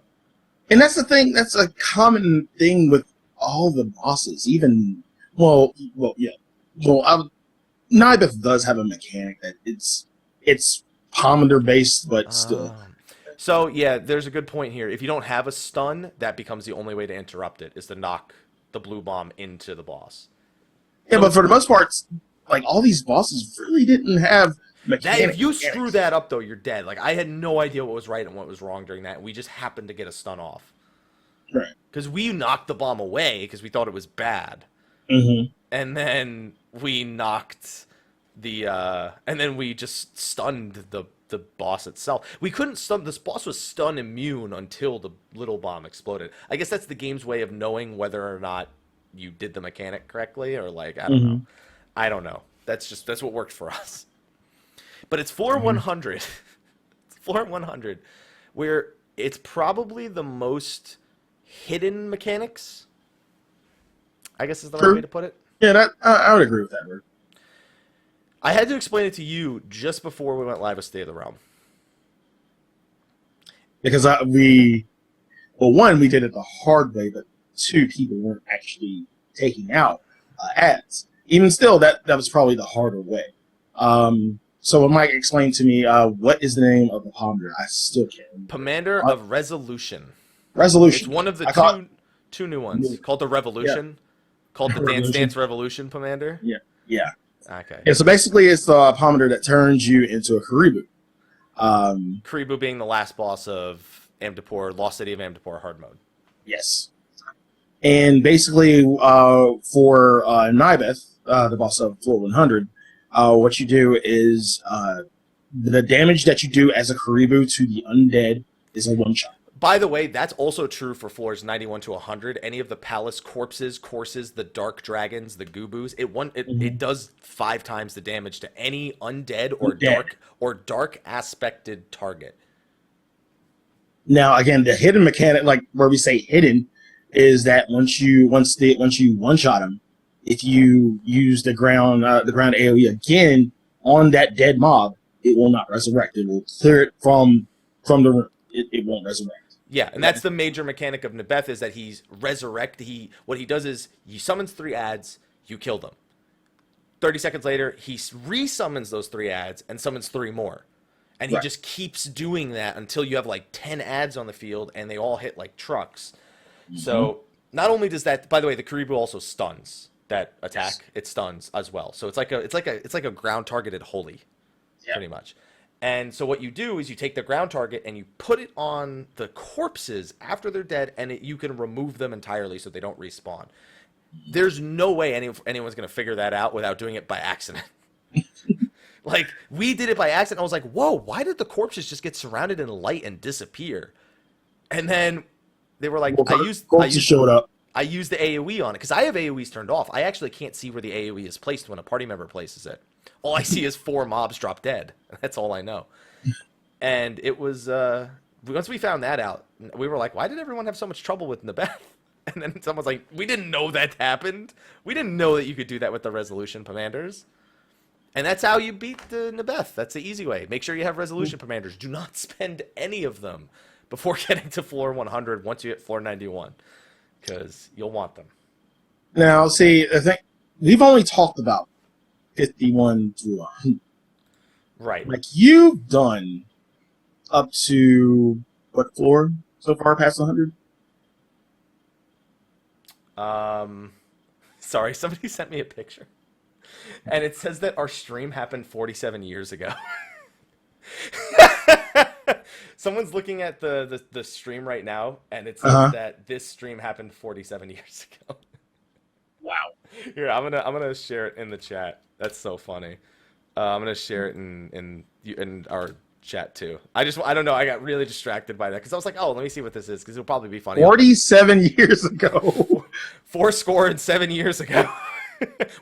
And that's the thing. That's a common thing with all the bosses. Even Nibeth does have a mechanic that it's pomander based, but still. So yeah, there's a good point here. If you don't have a stun, that becomes the only way to interrupt it, is to knock the blue bomb into the boss. Yeah, but for the most part, all these bosses really didn't have mechanics. If you screw that up, though, you're dead. I had no idea what was right and what was wrong during that. We just happened to get a stun off. Right. Because we knocked the bomb away because we thought it was bad. And then we knocked and then we just stunned the boss itself. We couldn't stun. This boss was stun immune until the little bomb exploded. I guess that's the game's way of knowing whether or not you did the mechanic correctly, or I don't know. I don't know. That's what worked for us. But it's 100. It's 100, where it's probably the most hidden mechanics, I guess is the right way to put it. Yeah, I would agree with that word. I had to explain it to you just before we went live with State of the Realm. Because we did it the hard way, but 2 people weren't actually taking out ads. Even still, that was probably the harder way. So Mike explained to me, what is the name of the pomander? I still can't. Pomander of Resolution. Resolution. It's one of the two new ones, called the Revolution. Called the Dance Revolution Pomander. Yeah. Okay. Yeah, so basically it's the pomander that turns you into a Karibu. Karibu being the last boss of Amdapor, Lost City of Amdapor hard mode. Yes. And basically, for Nibeth, the boss of floor 100, what you do is the damage that you do as a Karibu to the undead is a one-shot. By the way, that's also true for floors 91 to 100. Any of the palace corpses, courses, the dark dragons, the goobus, it does 5 times the damage to any undead or dark aspected target. Now, again, the hidden mechanic, where we say hidden, is that once you one-shot them, if you use the ground AoE again on that dead mob, it will not resurrect. It will clear it from the room. It won't resurrect. Yeah, and that's the major mechanic of Nibeth, is that he's resurrect. What he does is he summons 3 ads, you kill them. 30 seconds later, he resummons those 3 ads and summons 3 more. And he just keeps doing that until you have like 10 ads on the field and they all hit like trucks. So not only does that, by the way, the Karibu also stuns that attack. It stuns as well. So it's like a ground targeted holy, pretty much. And so what you do is you take the ground target and you put it on the corpses after they're dead, and you can remove them entirely so they don't respawn. There's no way anyone's going to figure that out without doing it by accident. Like, we did it by accident. I was like, whoa, why did the corpses just get surrounded in light and disappear? And then they were like, I used the AoE on it, because I have AoEs turned off. I actually can't see where the AoE is placed when a party member places it. All I see is 4 mobs drop dead. That's all I know. And it was, once we found that out, we were like, why did everyone have so much trouble with Nabeth? And then someone's like, we didn't know that happened. We didn't know that you could do that with the resolution commanders. And that's how you beat the Nabeth. That's the easy way. Make sure you have resolution commanders. Do not spend any of them before getting to floor 100 once you hit floor 91, because you'll want them. Now, see, I think we've only talked about 51 to 100. Right. Like, you've done up to what floor so far past 100? Sorry, somebody sent me a picture. And it says that our stream happened 47 years ago. Someone's looking at the stream right now, and it says that this stream happened 47 years ago. Wow. Here, I'm gonna share it in the chat. That's so funny. I'm gonna share it in our chat too. I don't know. I got really distracted by that because I was like, oh, let me see what this is, because it'll probably be funny. 47 years ago. 47 years ago.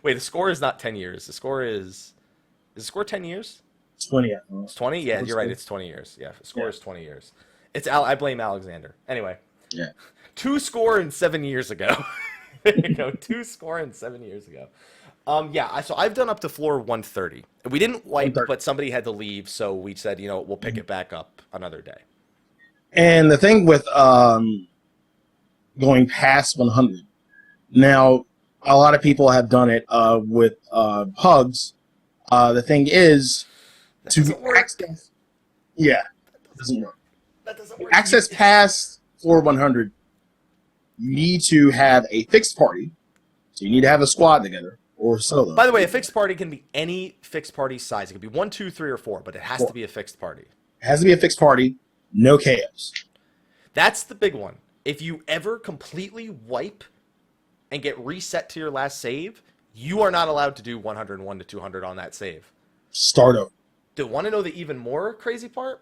Wait, the score is not 10 years. The score is the score 10 years? 20. It's 20? Yeah, you're right. It's 20 years. Yeah, the score is 20 years. I blame Alexander. Anyway. Yeah. 2 years ago. There you go. 2 years ago. So I've done up to floor 130. We didn't wipe, but somebody had to leave, so we said, we'll pick it back up another day. And the thing with going past 100, now, a lot of people have done it with hugs. The thing is, to access, that doesn't work. That doesn't work. Access past floor 100, you need to have a fixed party. So you need to have a squad together or solo. By the way, a fixed party can be any fixed party size. It could be 1, 2, 3, or 4, but it has to be a fixed party. It has to be a fixed party. No KOs. That's the big one. If you ever completely wipe and get reset to your last save, you are not allowed to do 101 to 200 on that save. Start over. Do you want to know the even more crazy part?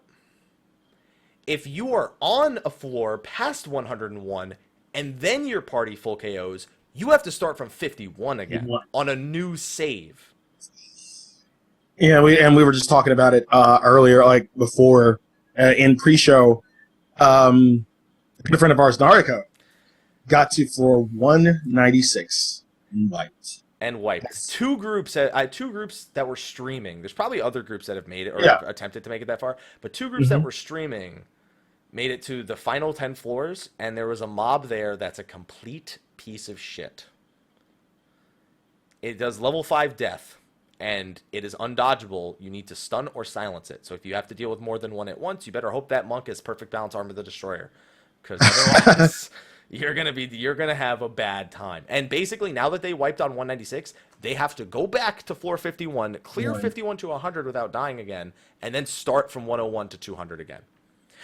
If you are on a floor past 101 and then your party full KOs, you have to start from 51 again on a new save. Yeah, we were just talking about it earlier, like before in pre-show. A good friend of ours, Nariko, got to floor 196 and wiped. Yes. Two groups that were streaming. There's probably other groups that have made it or attempted to make it that far, but two groups that were streaming made it to the final 10 floors, and there was a mob there that's a complete piece of shit. It does level 5 death, and it is undodgeable. You need to stun or silence it. So if you have to deal with more than one at once, you better hope that monk is perfect balance Armor the Destroyer, because otherwise you're gonna have a bad time. And basically, now that they wiped on 196, they have to go back to floor 51, clear 51 to 100 without dying again, and then start from 101 to 200 again.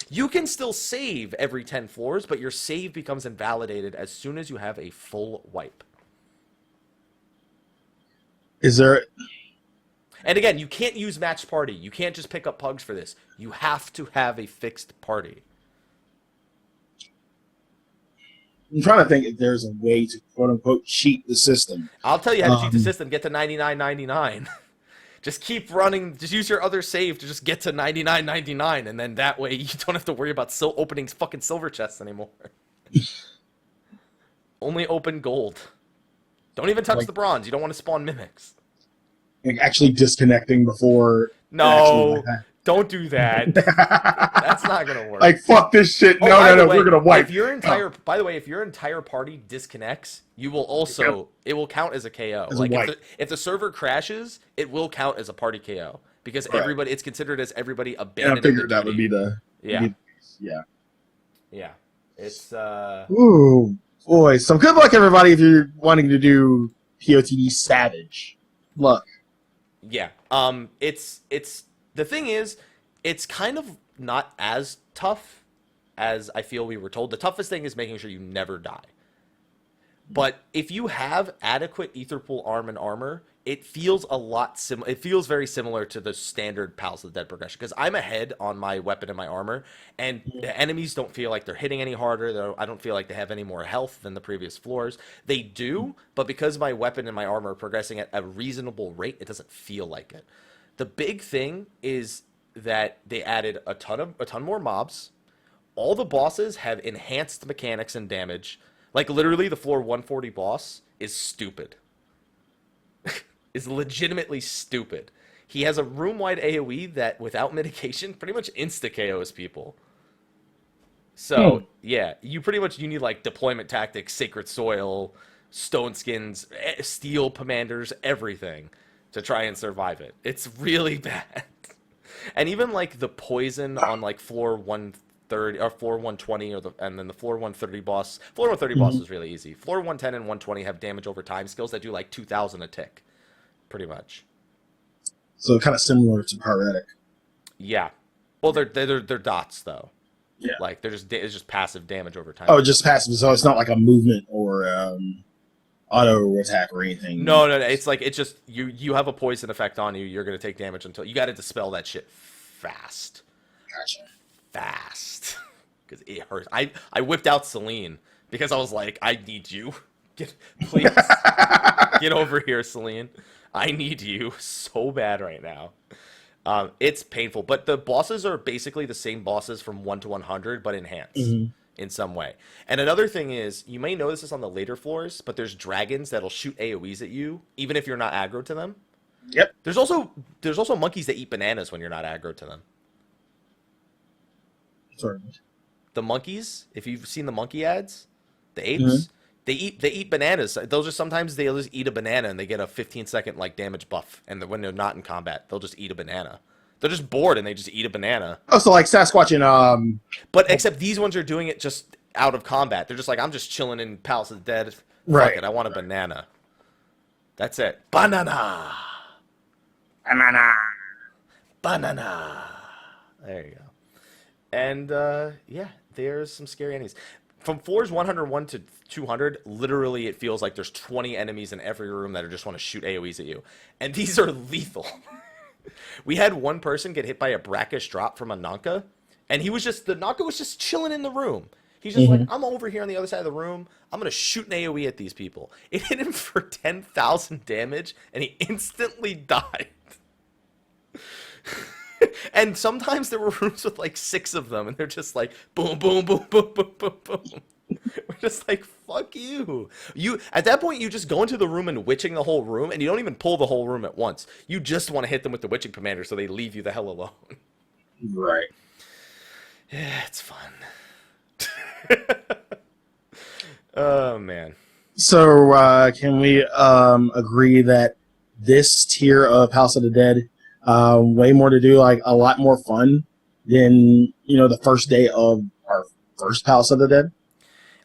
You can still save every 10 floors, but your save becomes invalidated as soon as you have a full wipe. Is there... And again, you can't use matched party. You can't just pick up pugs for this. You have to have a fixed party. I'm trying to think if there's a way to quote-unquote cheat the system. I'll tell you how to cheat the system. Get to 99.99. Just keep running. Just use your other save to just get to 99.99, and then that way you don't have to worry about opening fucking silver chests anymore. Only open gold. Don't even touch the bronze. You don't want to spawn mimics. Like actually disconnecting before... No, don't do that. That's not gonna work. Like, fuck this shit. No, we're gonna wipe. By the way, if your entire party disconnects, you will also it will count as a KO. Like if the server crashes, it will count as a party KO. because Correct. everybody, it's considered as everybody And abandoned. I figured that would be the yeah, yeah. It's Ooh, boy. So good luck, everybody, if you're wanting to do POTD Savage. Luck. yeah. It's the thing is, it's kind of not as tough as I feel we were told. The toughest thing is making sure you never die. But if you have adequate ether pool arm and armor, it feels a lot similar. It feels very similar to the standard Palace of the Dead progression, because I'm ahead on my weapon and my armor, and the enemies don't feel like they're hitting any harder. I don't feel like they have any more health than the previous floors. They do, but because my weapon and my armor are progressing at a reasonable rate, it doesn't feel like it. The big thing is that they added a ton more mobs. All the bosses have enhanced mechanics and damage. Like, literally, the floor 140 boss is stupid. Is legitimately stupid. He has a room-wide AoE that, without mitigation, pretty much insta-KOs people. So, yeah, you need, like, deployment tactics, sacred soil, stone skins, steel commanders, everything to try and survive it. It's really bad. And even, like, the poison on, like, floor 130 or floor 120 and then the floor 130 boss. Floor 130 boss is really easy. Floor 110 and 120 have damage over time skills that do like 2,000 a tick, pretty much. So kind of similar to Pyretic. Yeah. Well, they're dots though. Yeah. Like it's just passive damage over time. Oh, just passive. So it's not like a movement or auto attack or anything. No. It's like it's just you have a poison effect on you. You're gonna take damage until you got to dispel that shit fast. Gotcha. Fast, because it hurts. I whipped out Celine because I was like, I need you. Please get over here, Celine. I need you so bad right now. It's painful, but the bosses are basically the same bosses from 1 to 100, but enhanced in some way. And another thing is, you may notice this on the later floors, but there's dragons that'll shoot AoEs at you, even if you're not aggro to them. Yep. There's also monkeys that eat bananas when you're not aggro to them. Sorry. The monkeys, if you've seen the monkey ads, the apes, they eat bananas. They'll just eat a banana and they get a 15-second like damage buff. And when they're not in combat, they'll just eat a banana. They're just bored and they just eat a banana. Oh, so like Sasquatch and But except these ones are doing it just out of combat. They're just like, I'm just chilling in Palace of the Dead. Right. Fuck it, I want a banana. That's it. Banana. Banana. There you go. And, yeah, there's some scary enemies. From floors 101 to 200, literally it feels like there's 20 enemies in every room that just want to shoot AoEs at you. And these are lethal. We had one person get hit by a brackish drop from a Nanka, and the Nanka was just chilling in the room. He's just like, I'm over here on the other side of the room. I'm going to shoot an AoE at these people. It hit him for 10,000 damage, and he instantly died. And sometimes there were rooms with like 6 of them, and they're just like boom, boom, boom, boom, boom, boom, boom. We're just like, fuck you. At that point, you just go into the room and witching the whole room, and you don't even pull the whole room at once. You just want to hit them with the witching commander so they leave you the hell alone. Right. Yeah, it's fun. Oh man. So can we agree that this tier of House of the Dead way more to do, like a lot more fun than the first day of our first House of the Dead?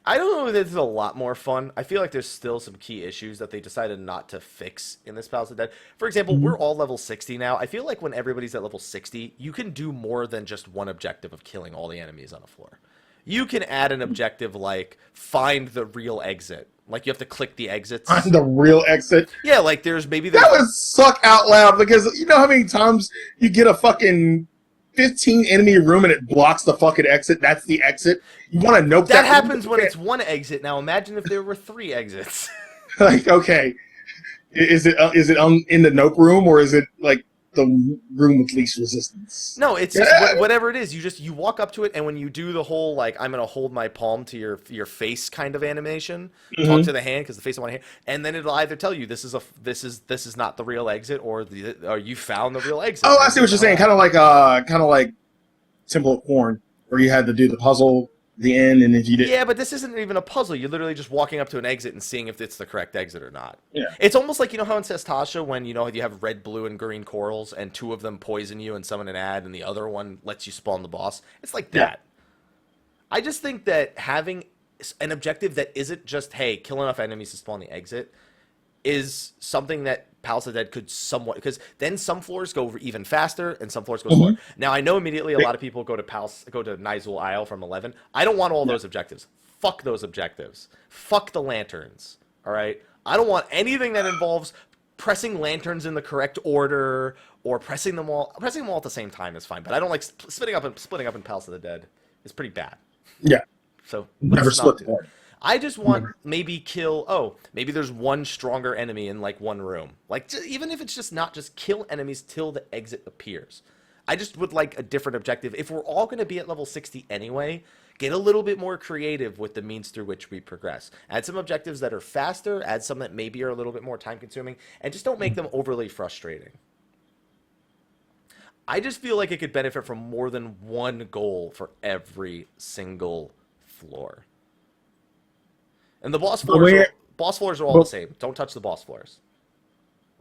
I don't know if this is a lot more fun. I feel like there's still some key issues that they decided not to fix in this Palace of the Dead. For example, we're all level 60 now. I feel like when everybody's at level 60, you can do more than just one objective of killing all the enemies on a floor. You can add an objective like find the real exit. Like you have to click the exits. Find the real exit? Yeah, like that would suck out loud, because you know how many times you get a fucking 15 enemy room and it blocks the fucking exit? That's the exit. You want to nope that. That happens when it's one exit. Now imagine if there were 3 exits. Like, okay, is it in the nope room, or is it like the room with least resistance? No, it's just whatever it is. You walk up to it, and when you do the whole like I'm gonna hold my palm to your face kind of animation, talk to the hand because the face on one hand, and then it'll either tell you this is not the real exit, or you found the real exit. Oh, I see what you're saying. Kind of like Temple of Corn, where you had to do the puzzle the end, and if you did, Yeah, but this isn't even a puzzle. You're literally just walking up to an exit and seeing if it's the correct exit or not. yeah, It's almost like, you know how in Cestasha, when, you know, you have red, blue, and green corals, and 2 of them poison you and summon an ad, and the other one lets you spawn the boss? It's like that. I just think that having an objective that isn't just, hey, kill enough enemies to spawn the exit, is something that Palace of the Dead could somewhat, because then some floors go even faster and some floors go slower. Now I know immediately a lot of people go to Nizul Isle from 11. I don't want all those objectives. Fuck those objectives. Fuck the lanterns. All right. I don't want anything that involves pressing lanterns in the correct order or pressing them all. Pressing them all at the same time is fine, but I don't like splitting up in Palace of the Dead. It's pretty bad. Yeah. So Never split the party. I just want maybe maybe there's one stronger enemy in like one room. Like even if it's just not just kill enemies till the exit appears. I just would like a different objective. If we're all going to be at level 60 anyway, get a little bit more creative with the means through which we progress. Add some objectives that are faster, add some that maybe are a little bit more time consuming, and just don't make them overly frustrating. I just feel like it could benefit from more than one goal for every single floor. And the boss floors are all the same. Don't touch the boss floors.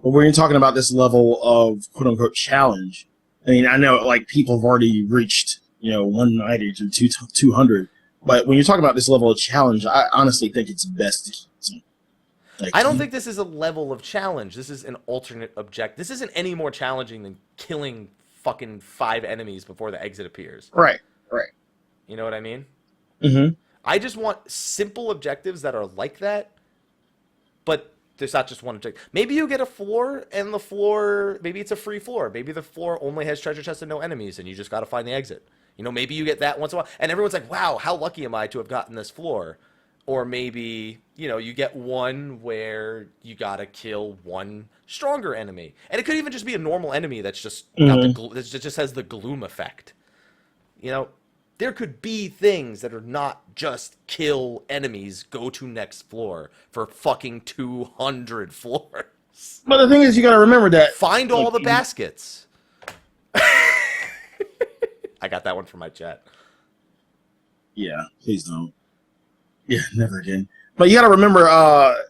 But when you're talking about this level of quote unquote challenge, I mean, I know like people have already reached, 190 to 200, but when you're talking about this level of challenge, I honestly think it's best to keep it. Like, I don't think this is a level of challenge. This is an alternate objective. This isn't any more challenging than killing fucking 5 enemies before the exit appears. Right. You know what I mean? Mm-hmm. I just want simple objectives that are like that, but there's not just one objective. Maybe you get a floor, and the floor, maybe it's a free floor. Maybe the floor only has treasure chests and no enemies, and you just got to find the exit. Maybe you get that once in a while, and everyone's like, wow, how lucky am I to have gotten this floor? Or maybe, you get one where you got to kill one stronger enemy. And it could even just be a normal enemy that's just that just has the gloom effect. There could be things that are not just kill enemies, go to next floor for fucking 200 floors. But the thing is, you got to remember that. Find all the baskets. I got that one from my chat. Yeah, please don't. Yeah, never again. But you got to remember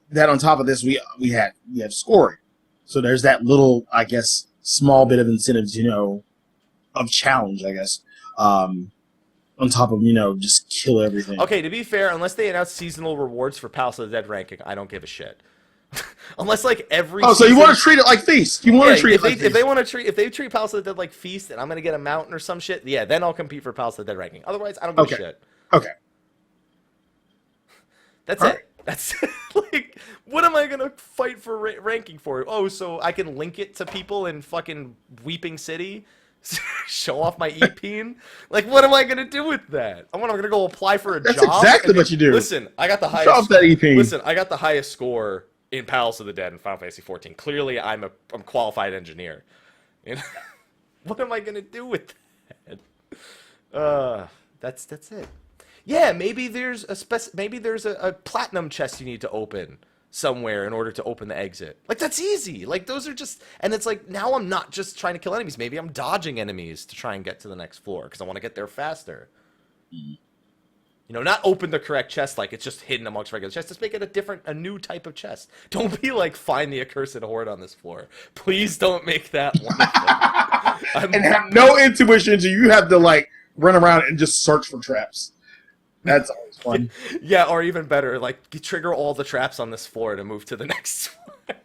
that on top of this, we have scoring. So there's that little, I guess, small bit of incentives, of challenge, I guess. On top of, just kill everything. Okay, to be fair, unless they announce seasonal rewards for Palace of the Dead ranking, I don't give a shit. Unless like every so you want to treat it like Feast. You want to treat it like Feast. If they treat Palace of the Dead like Feast and I'm going to get a mountain or some shit, yeah, then I'll compete for Palace of the Dead ranking. Otherwise, I don't give a shit. Okay. That's all it. Right. That's like, what am I going to fight for ranking for? Oh, so I can link it to people in fucking Weeping City? Show off my e-peen? Like, what am I going to do with that? I'm going to go apply for a job? That's exactly what you do. Listen, I got the highest... Show off that e-peen. Listen, I got the highest score in Palace of the Dead in Final Fantasy XIV. Clearly, I'm a qualified engineer. What am I going to do with that? That's it. Yeah, maybe there's a platinum chest you need to open somewhere in order to open the exit. Like, that's easy. Like, those are just... And it's like, now I'm not just trying to kill enemies. Maybe I'm dodging enemies to try and get to the next floor because I want to get there faster. Not open the correct chest like it's just hidden amongst regular chests. Just make it a new type of chest. Don't be like, find the accursed horde on this floor. Please don't make that one. And have no intuition, so you have to, like, run around and just search for traps. That's always fun. Yeah, or even better, like, trigger all the traps on this floor to move to the next floor.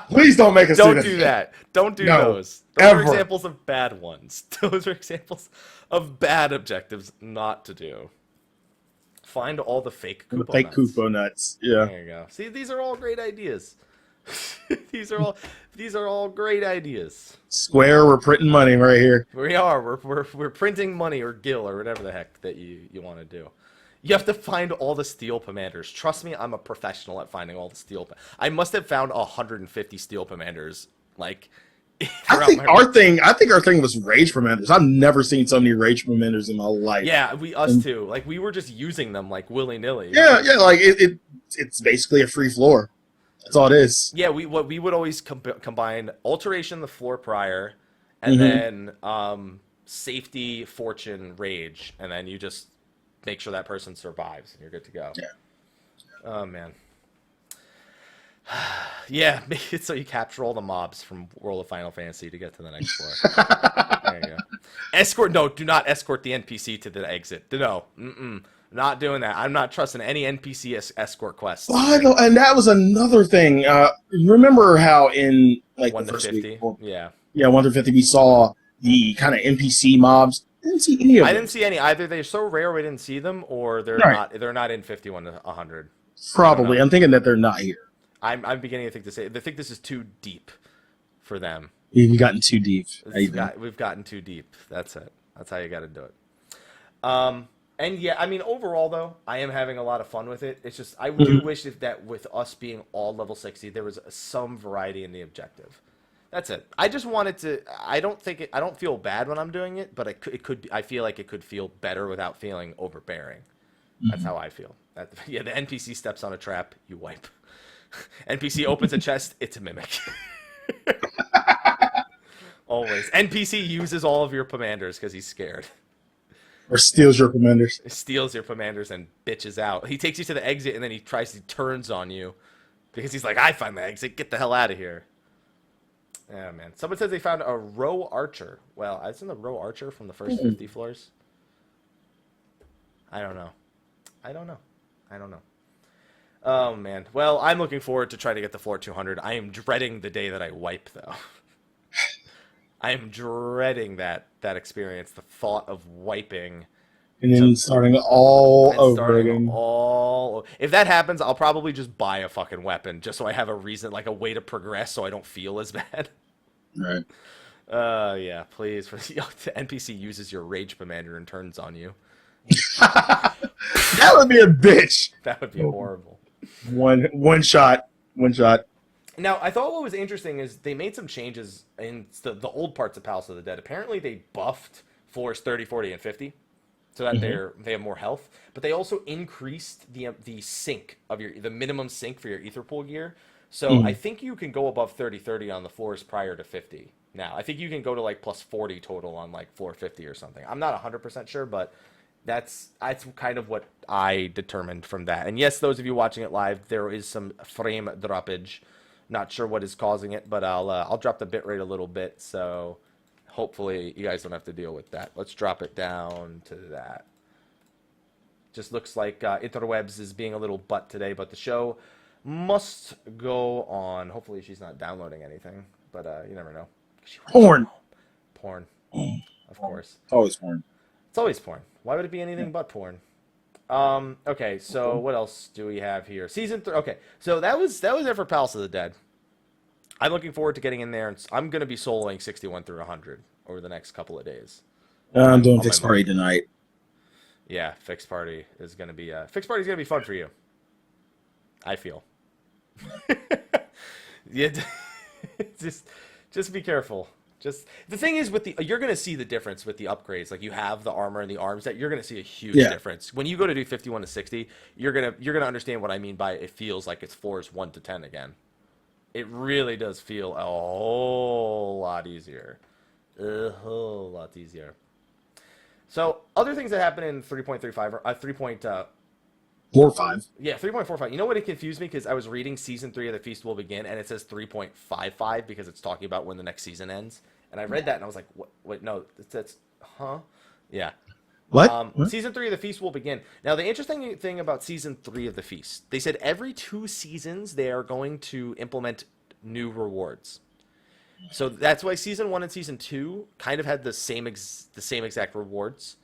Please don't make us Don't do that. Don't do those. Those are examples of bad ones. Those are examples of bad objectives not to do. Find all the fake Koopa nuts. Fake Koopa nuts. Yeah. There you go. See, these are all great ideas. These are all great ideas. Square, we're printing money right here. We are. We're printing money or gil or whatever the heck that you want to do. You have to find all the steel commanders. Trust me, I'm a professional at finding all the steel. I must have found 150 steel commanders. Like, I think our thing was rage commanders. I've never seen so many rage commanders in my life. Yeah, us too. Like, we were just using them like willy nilly. Yeah. Like it's basically a free floor. That's all it is. Yeah, we would always combine alteration the floor prior, and then safety, fortune, rage, and then you just make sure that person survives, and you're good to go. Yeah. Oh, man. Yeah, make it so you capture all the mobs from World of Final Fantasy to get to the next floor. There you go. Escort, no, do not escort the NPC to the exit. No, not doing that. I'm not trusting any NPC escort quests. And that was another thing. Remember how in like 1 the to first 50? week, Yeah. Yeah, 1 to 50, we saw the kind of NPC mobs. I didn't see any of them. I didn't see any. Either they're so rare we didn't see them, or they're Right. not in 51 to 100. Probably. I'm thinking that they're not here. I'm beginning to think this is too deep for them. You've gotten too deep. We've gotten too deep. That's it. That's how you got to do it. And yeah, I mean, overall though, I am having a lot of fun with it. It's just I do wish that with us being all level 60, there was some variety in the objective. That's it. I just wanted to. I don't feel bad when I'm doing it, but it could. I feel like it could feel better without feeling overbearing. That's how I feel. Yeah, the NPC steps on a trap, you wipe. NPC opens a chest, it's a mimic. Always. NPC uses all of your commanders because he's scared. Or steals your commanders. Steals your commanders and bitches out. He takes you to the exit and then he turns on you because he's like, I find the exit, get the hell out of here. Yeah, man. Someone says they found a row archer. Well, isn't the row archer from the first 50 floors? I don't know. Oh, man. Well, I'm looking forward to trying to get the floor 200. I am dreading the day that I wipe, though. I am dreading that experience, the thought of wiping. And then starting all over again. If that happens, I'll probably just buy a fucking weapon just so I have a reason, like a way to progress so I don't feel as bad. Right. Yeah, please. The NPC uses your rage commander and turns on you. That would be a bitch. That would be horrible. One shot. Now, I thought what was interesting is they made some changes in the old parts of Palace of the Dead. Apparently, they buffed floors 30, 40, and 50 so that they have more health. But they also increased the sink of the minimum sink for your ether pool gear. So I think you can go above 30 on the floors prior to 50. Now, I think you can go to like plus 40 total on like floor 50 or something. I'm not 100% sure, but that's kind of what I determined from that. And yes, those of you watching it live, there is some frame droppage. Not sure what is causing it, but I'll drop the bitrate a little bit, so hopefully you guys don't have to deal with that. Let's drop it down to that. Just looks like Interwebs is being a little butt today, but the show must go on. Hopefully she's not downloading anything, but you never know. Porn. Of course. Always porn. It's always porn. Why would it be anything but porn? Okay, so what else do we have here? Season 3. Okay, so that was it for Palace of the Dead. I'm looking forward to getting in there, and I'm going to be soloing 61 through 100 over the next couple of days. I'm doing Fixed Party tonight. Yeah, Fixed Party is going to be fun for you. I feel. Yeah, just be careful. Just the thing is you're gonna see the difference with the upgrades. Like you have the armor and the arms that you're gonna see a huge difference when you go to do 51 to 60. You're gonna understand what I mean by it feels like it's floors 1 to 10 again. It really does feel a whole lot easier, So other things that happen in 3.35 or 3.45. Yeah, 3.45. You know what? It confused me because I was reading Season 3 of The Feast Will Begin, and it says 3.55 because it's talking about when the next season ends. And I read that, and I was like, what? Wait, no, that's huh? Yeah. What? Season 3 of The Feast Will Begin. Now, the interesting thing about Season 3 of The Feast, they said every 2 seasons they are going to implement new rewards. So that's why Season 1 and Season 2 kind of had the same exact rewards.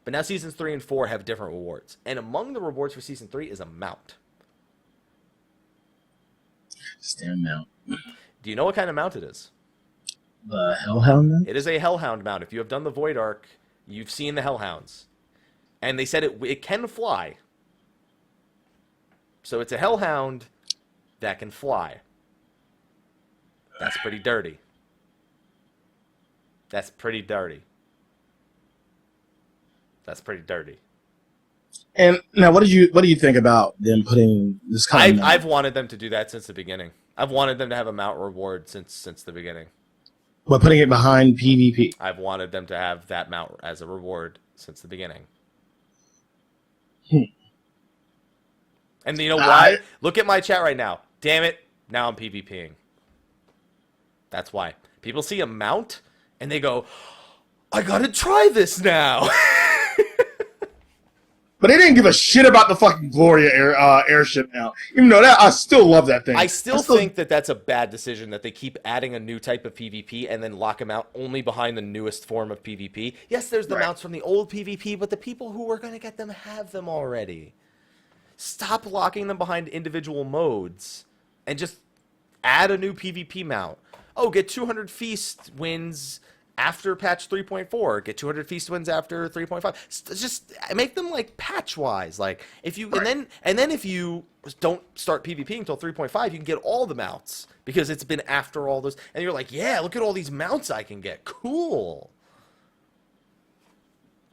But now Seasons 3 and 4 have different rewards. And among the rewards for Season 3 is a mount. Stand mount. Do you know what kind of mount it is? The Hellhound mount? It is a Hellhound mount. If you have done the Void Arc, you've seen the Hellhounds. And they said it can fly. So it's a Hellhound that can fly. That's pretty dirty. That's pretty dirty. And now, what do you think about them putting this kind of? I've wanted them to do that since the beginning. I've wanted them to have a mount reward since the beginning. But putting it behind PvP. I've wanted them to have that mount as a reward since the beginning. And you know why? Look at my chat right now. Damn it. Now I'm PvPing. That's why. People see a mount and they go, I gotta try this now. But they didn't give a shit about the fucking Gloria airship now. Even though that, I still love that thing. I still think that that's a bad decision, that they keep adding a new type of PvP and then lock them out only behind the newest form of PvP. Yes, there's the mounts from the old PvP, but the people who are going to get them have them already. Stop locking them behind individual modes and just add a new PvP mount. Oh, get 200 feast wins after patch 3.4, get 200 feast wins after 3.5. Just make them like patch wise. Like if you and then if you don't start PvP until 3.5, you can get all the mounts because it's been after all those. And you're like, yeah, look at all these mounts I can get. Cool.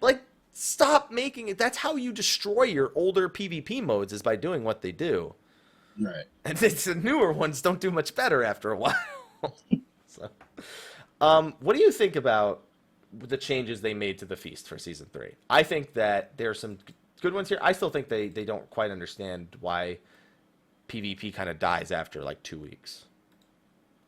Like, stop making it. That's how you destroy your older PvP modes, is by doing what they do. Right. And the newer ones don't do much better after a while. So. What do you think about the changes they made to the feast for Season 3? I think that there are some good ones here. I still think they don't quite understand why PvP kind of dies after like 2 weeks.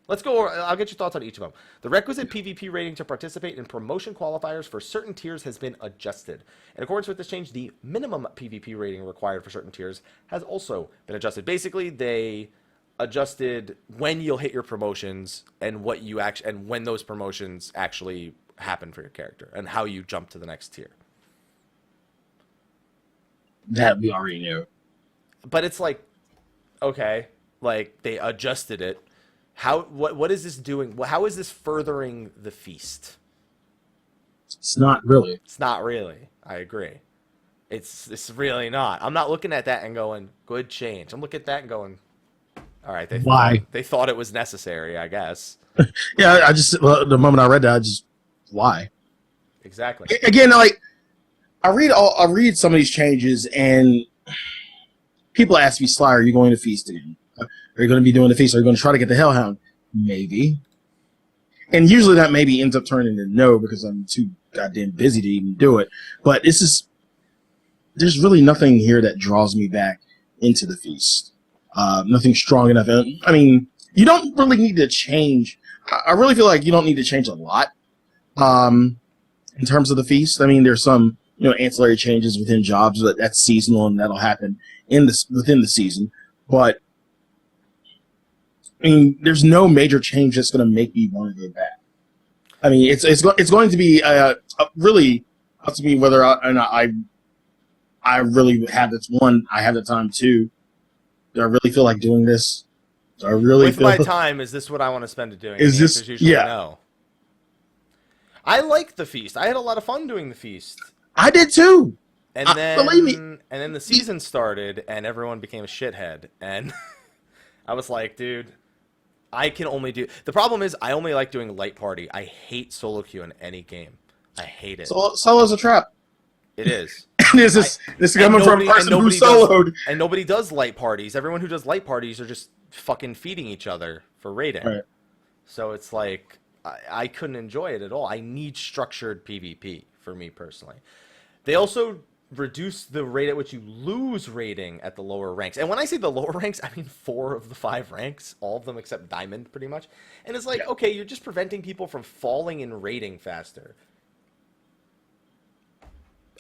Let's go. I'll get your thoughts on each of them. The requisite PvP rating to participate in promotion qualifiers for certain tiers has been adjusted. In accordance with this change, the minimum PvP rating required for certain tiers has also been adjusted. Basically, they adjusted when you'll hit your promotions and what you and when those promotions actually happen for your character and how you jump to the next tier. That we already knew. But it's like, okay, like they adjusted it. What is this doing? How is this furthering the feast? It's not really. It's not really. I agree. It's really not. I'm not looking at that and going, good change. I'm looking at that and going, all right, they thought it was necessary, I guess. Yeah, the moment I read that, why? Exactly. Again, like I read some of these changes, and people ask me, Sly, are you going to feast again? Are you going to be doing the feast? Are you going to try to get the Hellhound? Maybe. And usually that maybe ends up turning to no because I'm too goddamn busy to even do it. But there's really nothing here that draws me back into the feast. Nothing strong enough. I mean, you don't really need to change. I really feel like you don't need to change a lot in terms of the feast. I mean, there's some ancillary changes within jobs, but that's seasonal and that'll happen within the season. But I mean, there's no major change that's going to make me want to go back. I mean, it's going to be really up to me whether I really have this one. I have the time too. Do I really feel like doing this? Do I really with my time? Is this what I want to spend it doing? Is this usually no? I like the feast. I had a lot of fun doing the feast. I did too. And then believe me. And then the season started, and everyone became a shithead, and I was like, dude, I can only do. The problem is, I only like doing light party. I hate solo queue in any game. I hate it. Solo's a trap. It is. This is coming from a person who soloed. And nobody does light parties. Everyone who does light parties are just fucking feeding each other for raiding. Right. So it's like, I couldn't enjoy it at all. I need structured PvP for me personally. They also reduce the rate at which you lose rating at the lower ranks. And when I say the lower ranks, I mean 4 of the 5 ranks, all of them except Diamond, pretty much. And it's like, okay, you're just preventing people from falling in rating faster.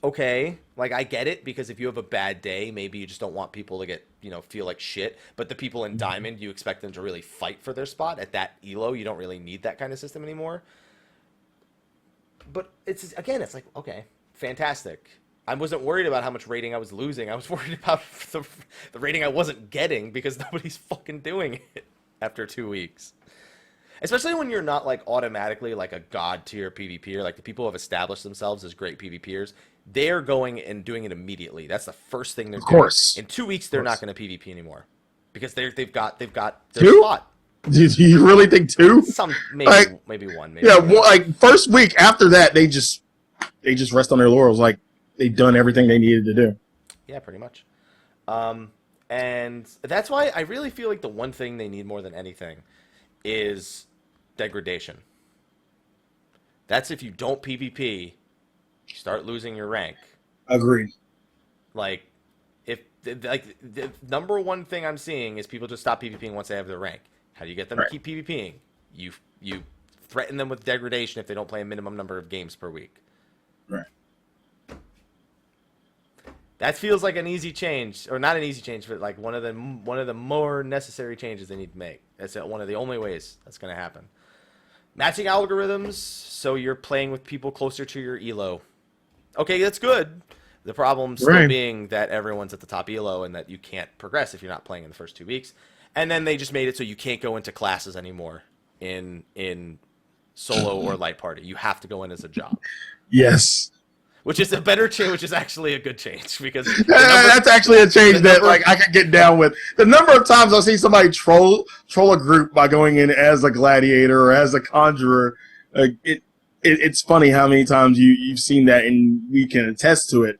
Okay, like I get it, because if you have a bad day, maybe you just don't want people to get, feel like shit. But the people in Diamond, you expect them to really fight for their spot. At that elo, you don't really need that kind of system anymore. But it's like, okay, fantastic. I wasn't worried about how much rating I was losing. I was worried about the rating I wasn't getting because nobody's fucking doing it after 2 weeks. Especially when you're not like automatically like a god tier PvPer, like the people who have established themselves as great PvPers, they're going and doing it immediately. That's the first thing they're doing. Of course. In 2 weeks, they're not going to PvP anymore because they've got their spot. Do you really think 2? Some maybe one. Maybe like first week after that, they just rest on their laurels, like they've done everything they needed to do. Yeah, pretty much. And that's why I really feel like the one thing they need more than anything is degradation. That's if you don't PvP, you start losing your rank. Agreed. Like, the number one thing I'm seeing is people just stop PvPing once they have their rank. How do you get them to keep PvPing? You threaten them with degradation if they don't play a minimum number of games per week. Right. That feels like an easy change, or not an easy change, but like one of the more necessary changes they need to make. That's one of the only ways that's going to happen. Matching algorithms, so you're playing with people closer to your elo. Okay, that's good. The problem still being that everyone's at the top elo and that you can't progress if you're not playing in the first 2 weeks. And then they just made it so you can't go into classes anymore in solo or light party. You have to go in as a job. Yes. Which is a better change, which is actually a good change because that's actually a change that like I could get down with. The number of times I've seen somebody troll a group by going in as a gladiator or as a conjurer, it's funny how many times you've seen that, and we can attest to it.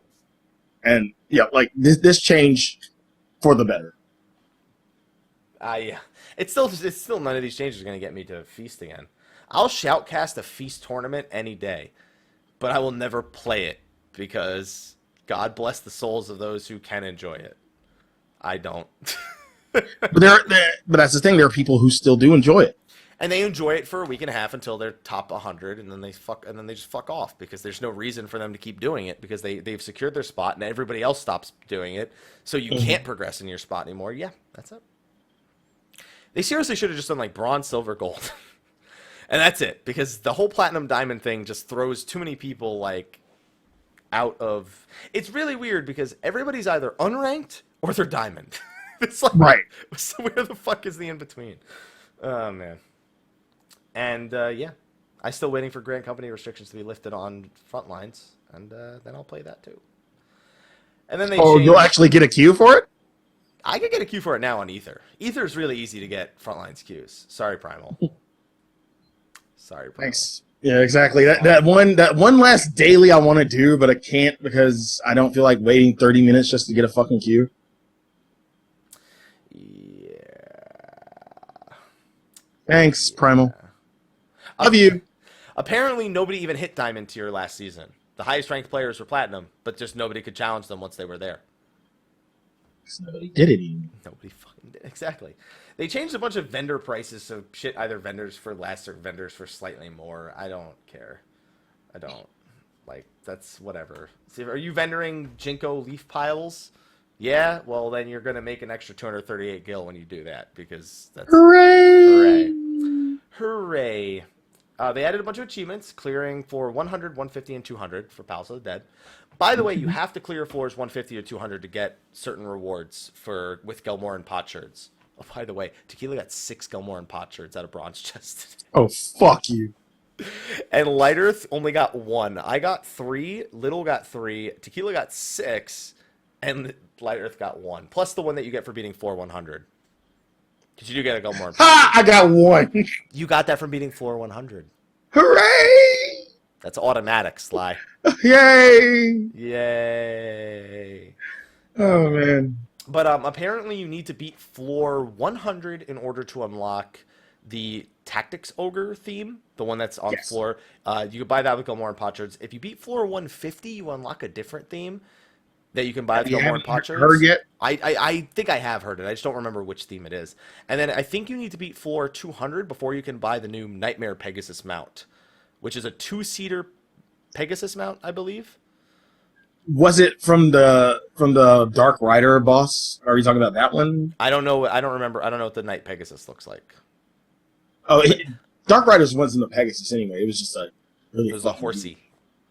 And yeah, like this change for the better. Yeah, it's still none of these changes are going to get me to feast again. I'll shoutcast a feast tournament any day, but I will never play it because God bless the souls of those who can enjoy it. I don't. but that's the thing. There are people who still do enjoy it, and they enjoy it for a week and a half until they're top 100, and then they just fuck off because there's no reason for them to keep doing it because they've secured their spot and everybody else stops doing it, so you can't progress in your spot anymore. Yeah, that's it. They seriously should have just done like bronze, silver, gold. And that's it, because the whole platinum diamond thing just throws too many people like out of. It's really weird because everybody's either unranked or they're diamond. It's like, right. So where the fuck is the in between? Oh man. And yeah, I'm still waiting for Grand Company restrictions to be lifted on Frontlines, and then I'll play that too. And then you'll actually get a queue for it? I could get a queue for it now on Ether. Ether is really easy to get Frontlines queues. Sorry, Primal. Sorry, Primal. Thanks. Yeah, exactly. That one last daily I want to do, but I can't because I don't feel like waiting 30 minutes just to get a fucking queue. Yeah. Thanks, Primal. Love you. Apparently, nobody even hit Diamond tier last season. The highest ranked players were Platinum, but just nobody could challenge them once they were there. Nobody did it even. Nobody fucking did. Exactly. They changed a bunch of vendor prices, so shit, either vendors for less or vendors for slightly more. I don't care. I don't. Like, that's whatever. See, are you vendoring Jinko leaf piles? Yeah? Well, then you're going to make an extra 238 gil when you do that, because that's... Hooray! Hooray. They added a bunch of achievements, clearing for 100, 150, and 200 for Palace of the Dead. By the way, you have to clear floors 150 to 200 to get certain rewards with Gelmoran potsherds. Oh, by the way, Tequila got 6 Gelmoran potsherds out of bronze chest. Oh, fuck you. And Light Earth only got 1. I got 3, Little got 3, Tequila got 6, and Light Earth got 1. Plus the one that you get for beating floor 100. Because you do get a Gelmoran. Ha! I got 1. You got that from beating floor 100. Hooray! That's automatic, Sly. Yay! Yay! Oh man! But apparently you need to beat floor 100 in order to unlock the Tactics Ogre theme, the one that's on floor. You can buy that with Gelmoran potsherds. If you beat floor 150, you unlock a different theme that you can buy with Gelmoran potsherds. Heard yet? I think I have heard it. I just don't remember which theme it is. And then I think you need to beat floor 200 before you can buy the new Nightmare Pegasus mount, which is a 2-seater Pegasus mount, I believe. Was it from the Dark Rider boss? Are you talking about that one? I don't know. I don't remember. I don't know what the Night Pegasus looks like. Oh, Dark Riders wasn't a Pegasus anyway. It was just a really. It was a horsey.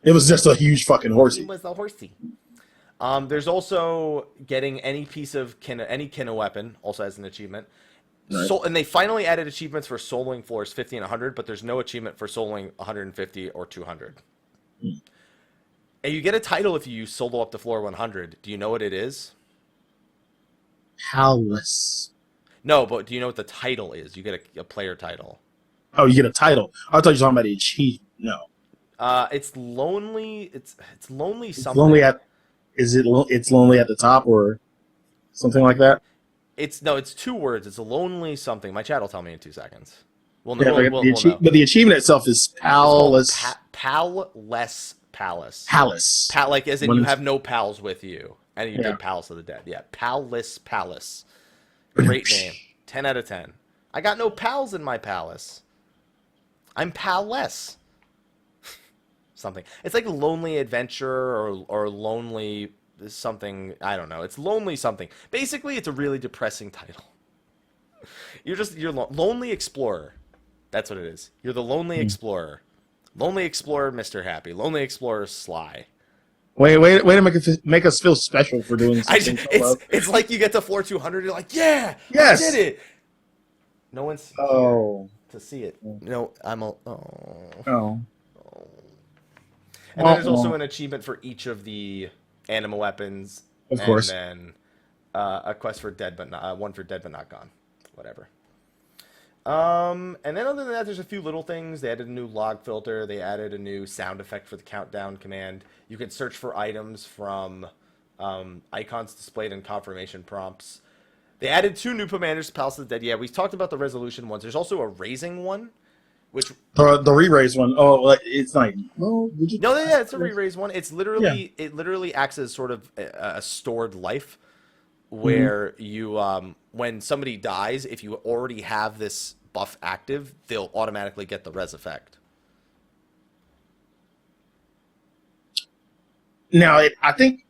It was just a huge fucking horsey. It was a horsey. There's also getting any piece of any Kinao weapon also has an achievement. Right. And they finally added achievements for soloing floors 50 and 100, but there's no achievement for soloing 150 or 200. And you get a title if you solo up to floor 100. Do you know what it is? Palace. No, but do you know what the title is? You get a player title. Oh, you get a title. I thought you were talking about the achievement. No. It's lonely. It's lonely something. Lonely at. Is it? It's lonely at the top or something like that. It's 2 words. It's a lonely something. My chat will tell me in 2 seconds. But the achievement itself is Palace. Pal-less Palace. Palace. Like as in you have no pals with you. And you did Palace of the Dead. Yeah, Palace. Great name. 10 out of 10. I got no pals in my palace. I'm pal-less. Something. It's like Lonely Adventure or Lonely something. I don't know. It's Lonely something. Basically, it's a really depressing title. You're Lonely Explorer. That's what it is. You're the Lonely Explorer. Lonely Explorer, Mr. Happy. Lonely Explorer, Sly. Wait to make us feel special for doing something. It's like you get to floor 200, you're like, yeah, yes, I did it. No one's here to see it. No, I'm a... Oh. And then there's also an achievement for each of the Anima weapons. Of course. And then a quest for Dead But Not... one for Dead But Not Gone. Whatever. And then other than that, there's a few little things. They added a new log filter. They added a new sound effect for the countdown command. You can search for items from icons displayed in confirmation prompts. They added 2 new commanders to Palace of the Dead. Yeah, we talked about the resolution ones. There's also a raising one, which the re-raise one. Oh, it's not. Well, it's a re-raise one. It's literally it literally acts as sort of a stored life, where you when somebody dies, if you already have this buff active, they'll automatically get the res effect. Now, I think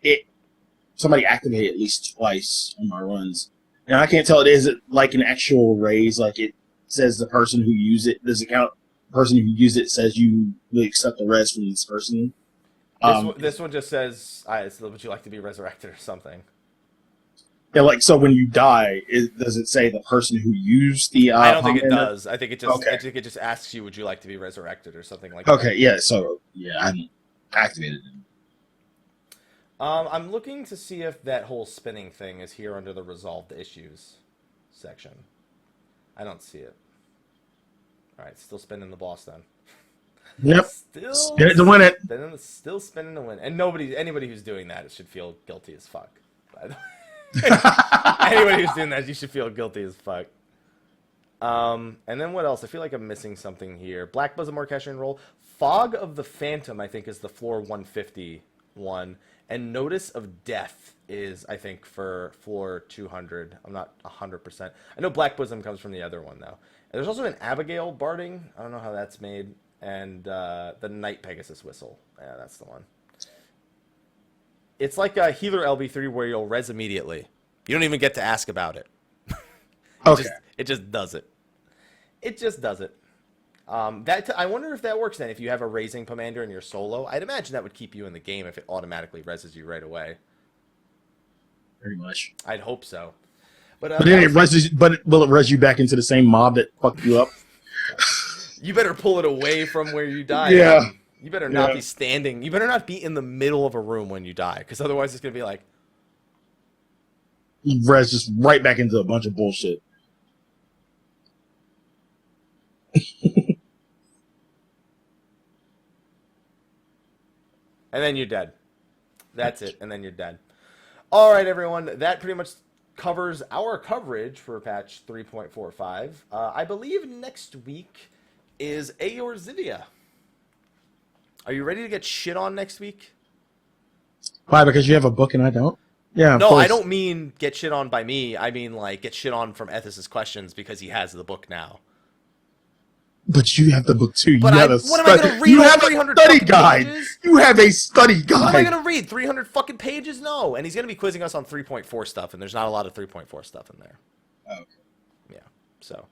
somebody activated at least twice on my runs. Now, I can't tell, is it like an actual raise? Like it says the person who used it, does it count? The person who used it says you really accept the res from this person? This one just says, would you like to be resurrected or something? Yeah, like, so when you die, does it say the person who used the... I don't think it does. I think it just asks you, would you like to be resurrected or something like that. Okay, yeah, so, yeah, I haven't activated it. I'm looking to see if that whole spinning thing is here under the resolved issues section. I don't see it. All right, still spinning the boss then. Yep. Spin it to win it. Still spinning to win. And anybody who's doing that should feel guilty as fuck. By the way. Anybody who's doing that, you should feel guilty as fuck. And then what else? I feel like I'm missing something here. Black Bosom Orchestra and Roll. Fog of the Phantom, I think, is the floor 150 one. And Notice of Death is, I think, for floor 200. I'm not 100%. I know Black Bosom comes from the other one, though. And there's also an Abigail barding. I don't know how that's made. And the Night Pegasus Whistle. Yeah, that's the one. It's like a Healer LB3 where you'll res immediately. You don't even get to ask about it. It just does it. It just does it. I wonder if that works then. If you have a raising commander in your solo, I'd imagine that would keep you in the game if it automatically reses you right away. Very much. I'd hope so. But then will it res you back into the same mob that fucked you up? You better pull it away from where you died. Yeah. Man. You better not be standing. You better not be in the middle of a room when you die, because otherwise it's gonna be like res just right back into a bunch of bullshit. And then you're dead. That's it. And then you're dead. All right, everyone. That pretty much covers our coverage for patch 3.45. I believe next week is Eorzea. Are you ready to get shit on next week? Why? Because you have a book and I don't? Yeah. No, I don't mean get shit on by me. I mean, like, get shit on from Ethis' questions because he has the book now. But you have the book too. What am I going to read? You have a study guide. Pages? You have a study guide. What am I going to read? 300 fucking pages? No. And he's going to be quizzing us on 3.4 stuff, and there's not a lot of 3.4 stuff in there. Okay. Yeah. So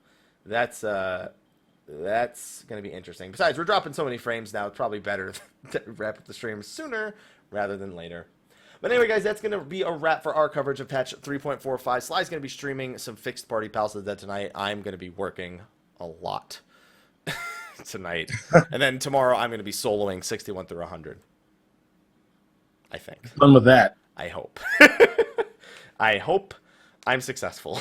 that's going to be interesting. Besides, we're dropping so many frames now. It's probably better to wrap up the stream sooner rather than later. But anyway, guys, that's going to be a wrap for our coverage of patch 3.45. Sly's going to be streaming some fixed party Palace of the Dead tonight. I'm going to be working a lot tonight. And then tomorrow I'm going to be soloing 61 through 100. I think. Done with that. I hope. I hope I'm successful.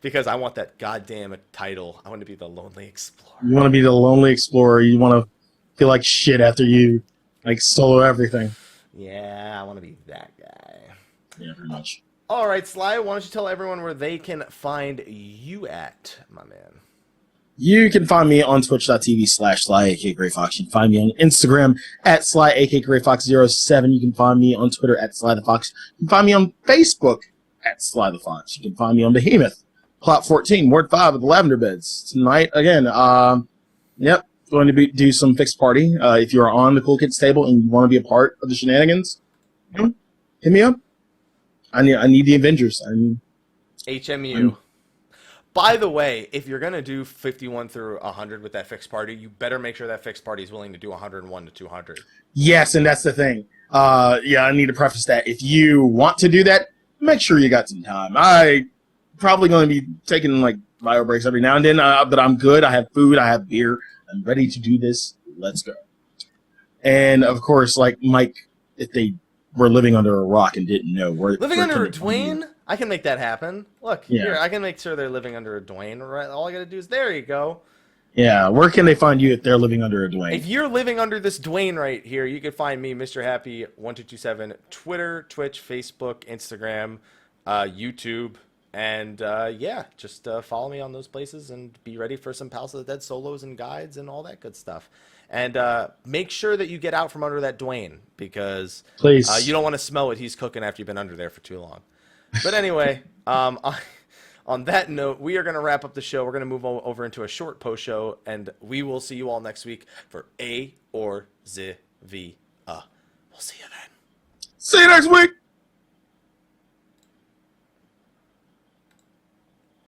Because I want that goddamn title. I want to be the Lonely Explorer. You want to be the Lonely Explorer. You want to feel like shit after you like solo everything. Yeah, I want to be that guy. Yeah, pretty much. All right, Sly, why don't you tell everyone where they can find you at, my man? You can find me on twitch.tv/slyakagreysquirrel. You can find me on Instagram at slyakagreysquirrel07. You can find me on Twitter at Slythefox. You can find me on Facebook at Slythefox. You can find me on Behemoth, Plot 14, Ward 5 of the Lavender Beds. Tonight, again, going to do some fixed party. If you're on the Cool Kids table and you want to be a part of the shenanigans, hit me up. I need the Avengers. HMU. By the way, if you're going to do 51 through 100 with that fixed party, you better make sure that fixed party is willing to do 101 to 200. Yes, and that's the thing. I need to preface that. If you want to do that, make sure you got some time. I probably going to be taking like bio breaks every now and then, but I'm good. I have food. I have beer. I'm ready to do this. Let's go. And, of course, like Mike, if they were living under a rock and didn't know. Living under a Dwayne? I can make that happen. Look, here, I can make sure they're living under a Dwayne. Right? All I got to do is, there you go. Yeah, where can they find you if they're living under a Dwayne? If you're living under this Dwayne right here, you can find me, Mr. Happy 1227, Twitter, Twitch, Facebook, Instagram, YouTube, and just follow me on those places and be ready for some Palace of the Dead solos and guides and all that good stuff. And make sure that you get out from under that Dwayne, because please, you don't want to smell what he's cooking after you've been under there for too long. But anyway, on that note, we are going to wrap up the show. We're going to move over into a short post show, and we will see you all next week for A or Z V. We'll see you then. See you next week.